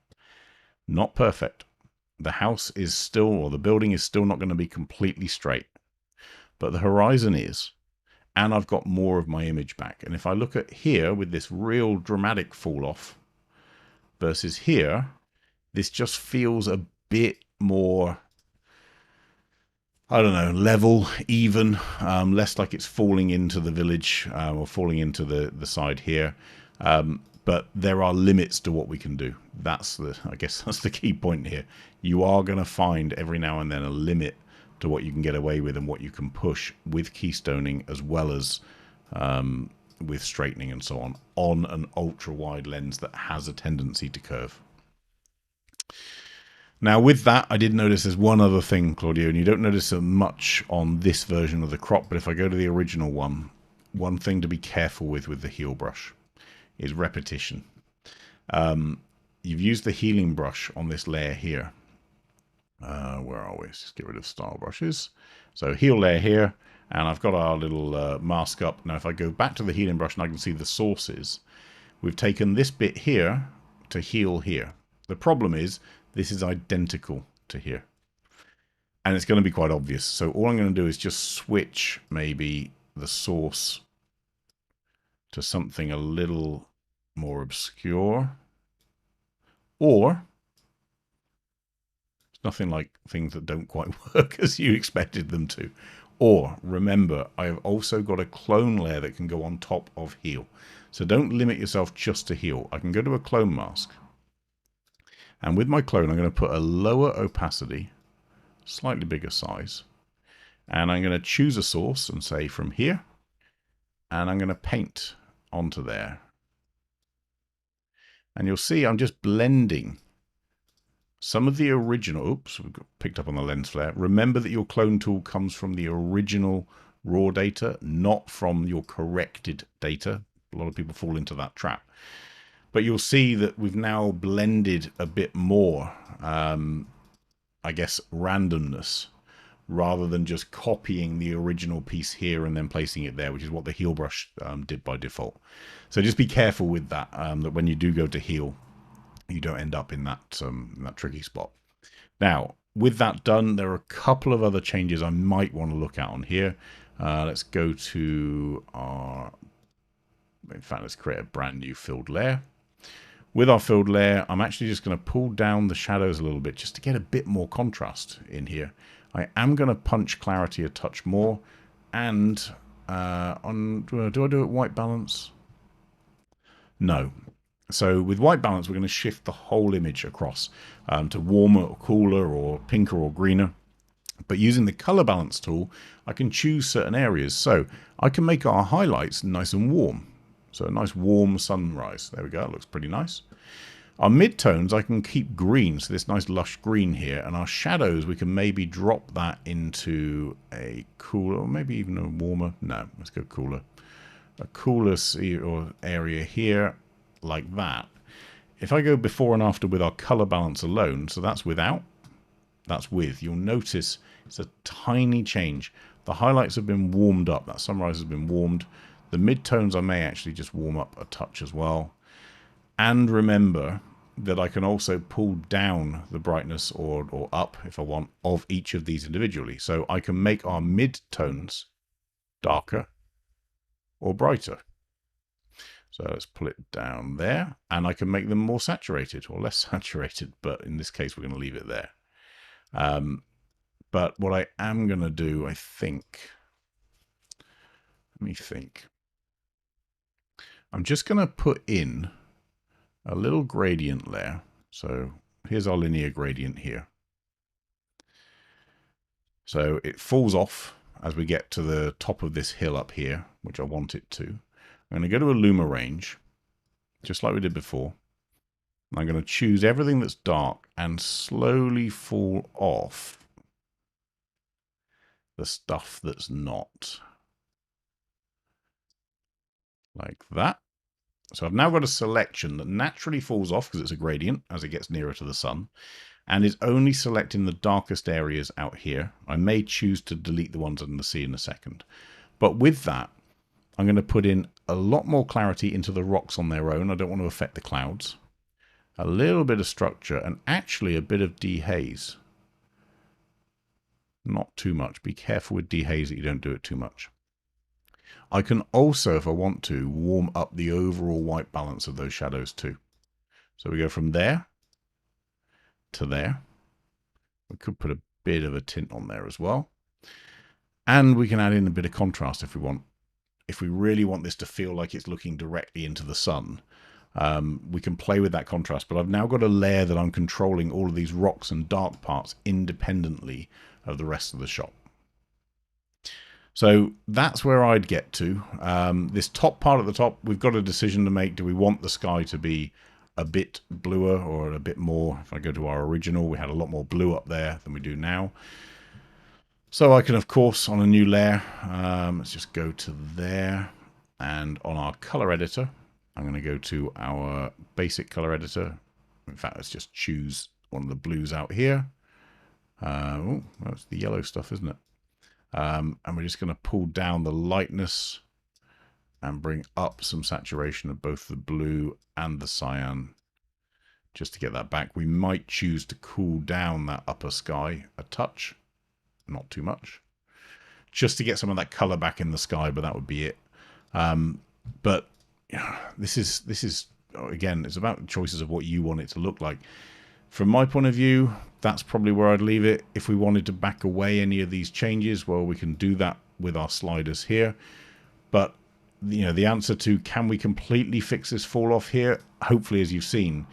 Not perfect. The house is still, or the building is still not going to be completely straight. But the horizon is. And I've got more of my image back. And if I look at here with this real dramatic fall off versus here, this just feels a bit more, I don't know, level, even, less like it's falling into the village or falling into the side here. But there are limits to what we can do. I guess that's the key point here. You are going to find every now and then a limit to what you can get away with and what you can push with keystoning, as well as with straightening and so on an ultra wide lens that has a tendency to curve. Now with that, I did notice there's one other thing, Claudio, and you don't notice it much on this version of the crop, but if I go to the original one thing to be careful with the heel brush is repetition. You've used the healing brush on this layer here. Where are we? Let's just get rid of style brushes. So heel layer here, and I've got our little mask up. Now if I go back to the healing brush and I can see the sources, we've taken this bit here to heal here. The problem is this is identical to here, and it's going to be quite obvious. So all I'm going to do is just switch maybe the source to something a little more obscure, or it's nothing like things that don't quite work as you expected them to. Or remember, I have also got a clone layer that can go on top of heal. So don't limit yourself just to heal. I can go to a clone mask, and with my clone I'm going to put a lower opacity, slightly bigger size, and I'm going to choose a source and say from here, and I'm going to paint onto there. And you'll see I'm just blending some of the original, oops, we've got picked up on the lens flare. Remember that your clone tool comes from the original raw data, not from your corrected data. A lot of people fall into that trap. But you'll see that we've now blended a bit more, I guess, randomness, rather than just copying the original piece here and then placing it there, which is what the heal brush did by default. So just be careful with that, that when you do go to heal, you don't end up in that tricky spot. Now, with that done, there are a couple of other changes I might want to look at on here. Let's go to our, in fact, let's create a brand new filled layer. With our filled layer, I'm actually just going to pull down the shadows a little bit just to get a bit more contrast in here. I am going to punch clarity a touch more, and do I do it white balance? No. So with white balance, we're going to shift the whole image across to warmer or cooler or pinker or greener. But using the color balance tool, I can choose certain areas. So I can make our highlights nice and warm. So a nice warm sunrise. There we go. It looks pretty nice. Our midtones I can keep green, so this nice lush green here. And our shadows, we can maybe drop that into a cooler, or maybe even a warmer. No, let's go cooler. A cooler area here, like that. If I go before and after with our color balance alone, so that's without, that's with, you'll notice it's a tiny change. The highlights have been warmed up. That sunrise has been warmed. The midtones I may actually just warm up a touch as well. And remember that I can also pull down the brightness or up, if I want, of each of these individually. So I can make our midtones darker or brighter. So let's pull it down there, and I can make them more saturated or less saturated, but in this case we're going to leave it there. But what I am going to do, I think, let me think. I'm just going to put in a little gradient layer. So here's our linear gradient here. So it falls off as we get to the top of this hill up here, which I want it to. I'm going to go to a Luma Range, just like we did before. I'm going to choose everything that's dark and slowly fall off the stuff that's not. Like that. So I've now got a selection that naturally falls off because it's a gradient as it gets nearer to the sun, and is only selecting the darkest areas out here. I may choose to delete the ones in the sea in a second. But with that, I'm going to put in a lot more clarity into the rocks on their own. I don't want to affect the clouds. A little bit of structure, and actually a bit of dehaze. Not too much. Be careful with dehaze that you don't do it too much. I can also, if I want to, warm up the overall white balance of those shadows too. So we go from there to there. We could put a bit of a tint on there as well. And we can add in a bit of contrast if we want. If we really want this to feel like it's looking directly into the sun, We can play with that contrast, but I've now got a layer that I'm controlling all of these rocks and dark parts independently of the rest of the shot. So that's where I'd get to. This top part at the top, we've got a decision to make. Do we want the sky to be a bit bluer or a bit more? If I go to our original, we had a lot more blue up there than we do now. So I can, of course, on a new layer, let's just go to there. And on our color editor, I'm going to go to our basic color editor. In fact, let's just choose one of the blues out here. Oh, that's the yellow stuff, isn't it? And we're just going to pull down the lightness and bring up some saturation of both the blue and the cyan just to get that back. We might choose to cool down that upper sky a touch, not too much, just to get some of that color back in the sky, but that would be it. But this is again, it's about choices of what you want it to look like. From my point of view, that's probably where I'd leave it. If we wanted to back away any of these changes, well, we can do that with our sliders here. But, you know, the answer to can we completely fix this fall off here? Hopefully, as you've seen,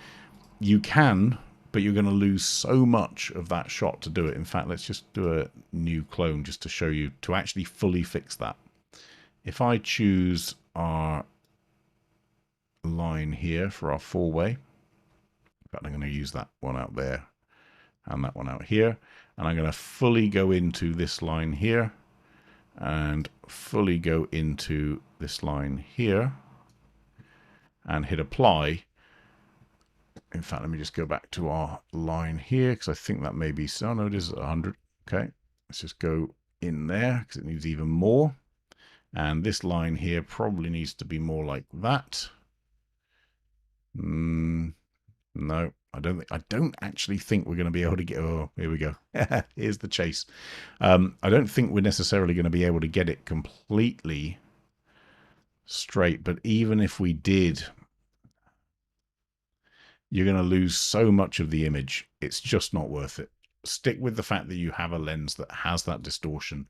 you can, but you're going to lose so much of that shot to do it. In fact, let's just do a new clone just to show you to actually fully fix that. If I choose our line here for our four-way, in fact, I'm going to use that one out there and that one out here. And I'm going to fully go into this line here and fully go into this line here and hit apply. In fact, let me just go back to our line here because I think that may be, so no, it is 100. Okay, let's just go in there because it needs even more. And this line here probably needs to be more like that. No, I don't actually think we're going to be able to get, oh, here we go. Here's the chase. I don't think we're necessarily going to be able to get it completely straight, but even if we did, you're going to lose so much of the image. It's just not worth it. Stick with the fact that you have a lens that has that distortion.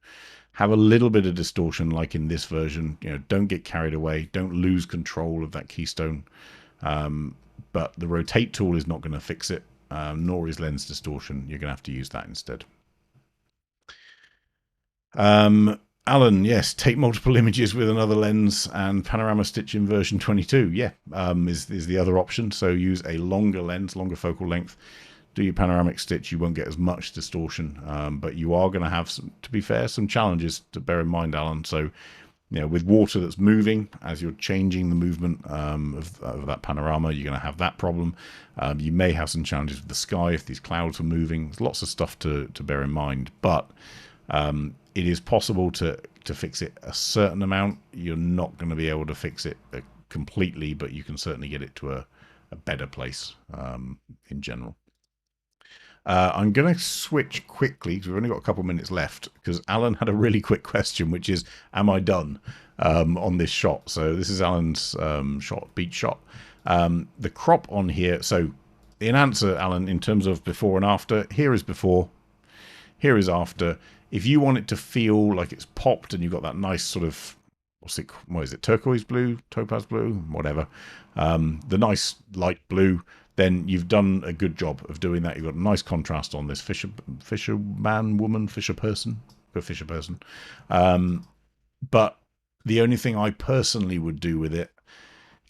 Have a little bit of distortion like in this version. You know, don't get carried away. Don't lose control of that keystone. But the rotate tool is not going to fix it, nor is lens distortion. You're going to have to use that instead. Alan, yes, take multiple images with another lens and panorama stitch in version 22. Yeah, is the other option. So use a longer lens, longer focal length. Do your panoramic stitch. You won't get as much distortion, but you are going to have, some, to be fair, some challenges to bear in mind, Alan. So, you know, with water that's moving, as you're changing the movement of that panorama, you're going to have that problem. You may have some challenges with the sky if these clouds are moving. There's lots of stuff to bear in mind, but it is possible to fix it a certain amount. You're not going to be able to fix it completely, but you can certainly get it to a better place in general. I'm going to switch quickly because we've only got a couple minutes left because Alan had a really quick question, which is, am I done on this shot? So this is Alan's beach shot. The crop on here. So in answer, Alan, in terms of before and after, here is before, here is after. If you want it to feel like it's popped and you've got that nice sort of, what is it, turquoise blue, topaz blue, whatever, the nice light blue, then you've done a good job of doing that. You've got a nice contrast on this fisher man, woman, fisher person. But the only thing I personally would do with it,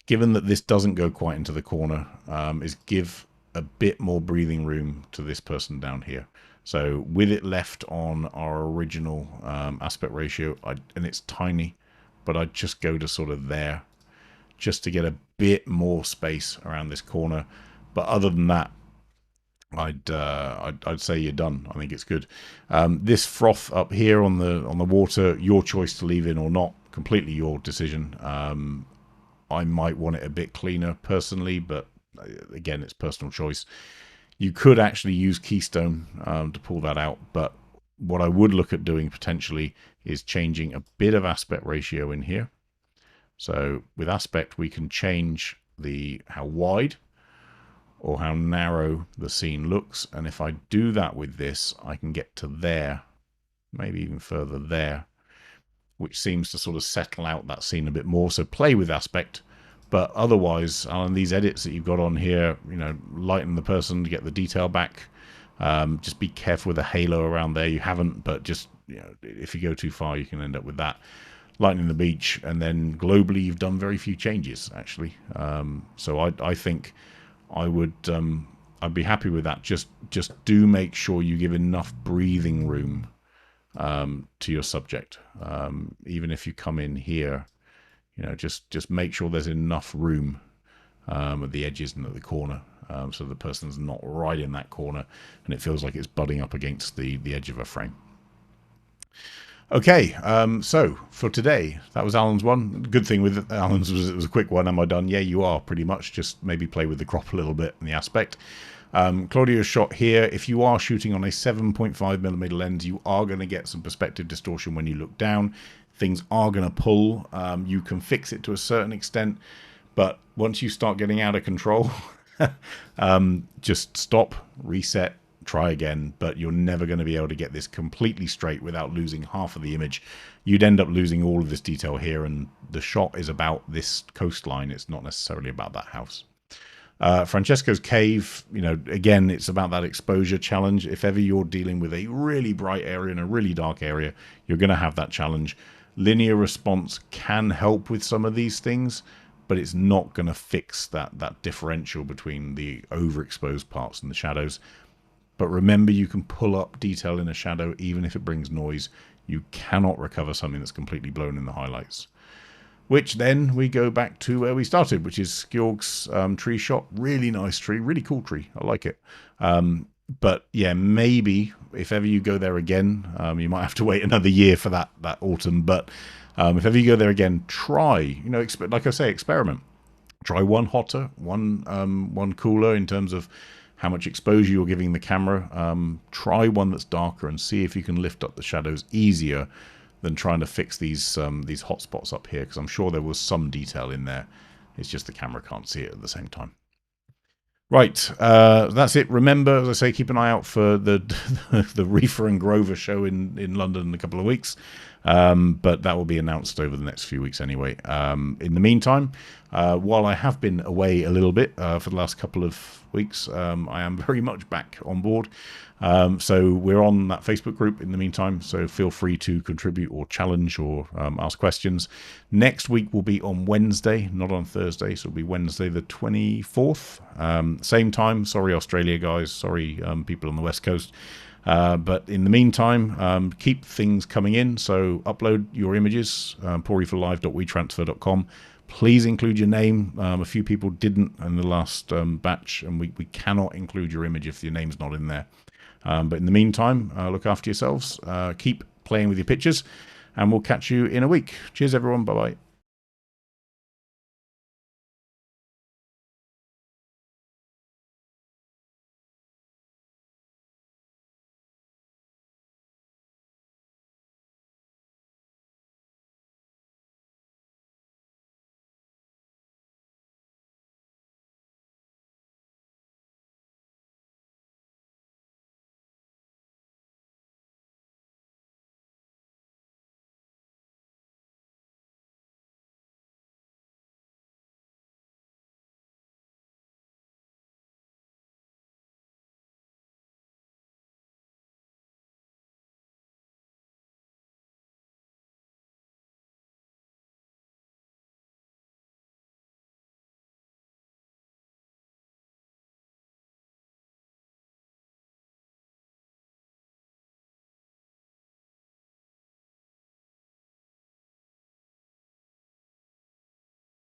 given that this doesn't go quite into the corner, is give a bit more breathing room to this person down here. So with it left on our original aspect ratio, and it's tiny, but I'd just go to sort of there, just to get a bit more space around this corner. But other than that, I'd say you're done. I think it's good. This froth up here on the water, your choice to leave in or not, completely your decision. I might want it a bit cleaner personally, but again, it's personal choice. You could actually use Keystone to pull that out, but what I would look at doing potentially is changing a bit of aspect ratio in here. So with aspect, we can change how wide or how narrow the scene looks. And if I do that with this, I can get to there, maybe even further there, which seems to sort of settle out that scene a bit more. So play with aspect, But otherwise, on these edits that you've got on here, you know, lighten the person to get the detail back. Just be careful with the halo around there. You haven't, but just, you know, if you go too far, you can end up with that. Lightening the beach, and then globally, you've done very few changes actually. So I think I would I'd be happy with that. Just do make sure you give enough breathing room to your subject. Even if you come in here, you know, just make sure there's enough room at the edges and at the corner, so the person's not right in that corner and it feels like it's butting up against the edge of a frame. Okay, so for today, that was Alan's one. Good thing with Alan's was it was a quick one. Am I done? Yeah, you are, pretty much. Just maybe play with the crop a little bit in the aspect. Claudio's shot here. If you are shooting on a 7.5mm lens, you are going to get some perspective distortion when you look down. Things are going to pull. You can fix it to a certain extent, but once you start getting out of control, just stop, reset, try again. But you're never going to be able to get this completely straight without losing half of the image. You'd end up losing all of this detail here, and the shot is about this coastline. It's not necessarily about that house. Francesco's cave, you know, again, it's about that exposure challenge. If ever you're dealing with a really bright area and a really dark area, you're going to have that challenge. Linear response can help with some of these things, but it's not going to fix that differential between the overexposed parts and the shadows. But remember, you can pull up detail in a shadow even if it brings noise. You cannot recover something that's completely blown in the highlights. Which then we go back to where we started, which is Georg's tree shot. Really nice tree, really cool tree. I like it. But yeah, maybe if ever you go there again, you might have to wait another year for that autumn. But if ever you go there again, try, you know, like I say, experiment. Try one hotter, one cooler in terms of how much exposure you're giving the camera. Try one that's darker and see if you can lift up the shadows easier than trying to fix these hot spots up here, because I'm sure there was some detail in there. It's just the camera can't see it at the same time. Right, that's it. Remember, as I say, keep an eye out for the the Reefer and Grover show in London in a couple of weeks. But that will be announced over the next few weeks anyway. In the meantime, while I have been away a little bit for the last couple of weeks, I am very much back on board. So we're on that Facebook group in the meantime, so feel free to contribute or challenge or ask questions. Next week will be on Wednesday, not on Thursday, so it'll be Wednesday the 24th. Same time. Sorry, Australia guys. Sorry, people on the West Coast. But in the meantime, keep things coming in. So upload your images, paulreeferlive.wetransfer.com. Please include your name. A few people didn't in the last batch, and we cannot include your image if your name's not in there. But in the meantime, look after yourselves. Keep playing with your pictures, and we'll catch you in a week. Cheers, everyone. Bye-bye.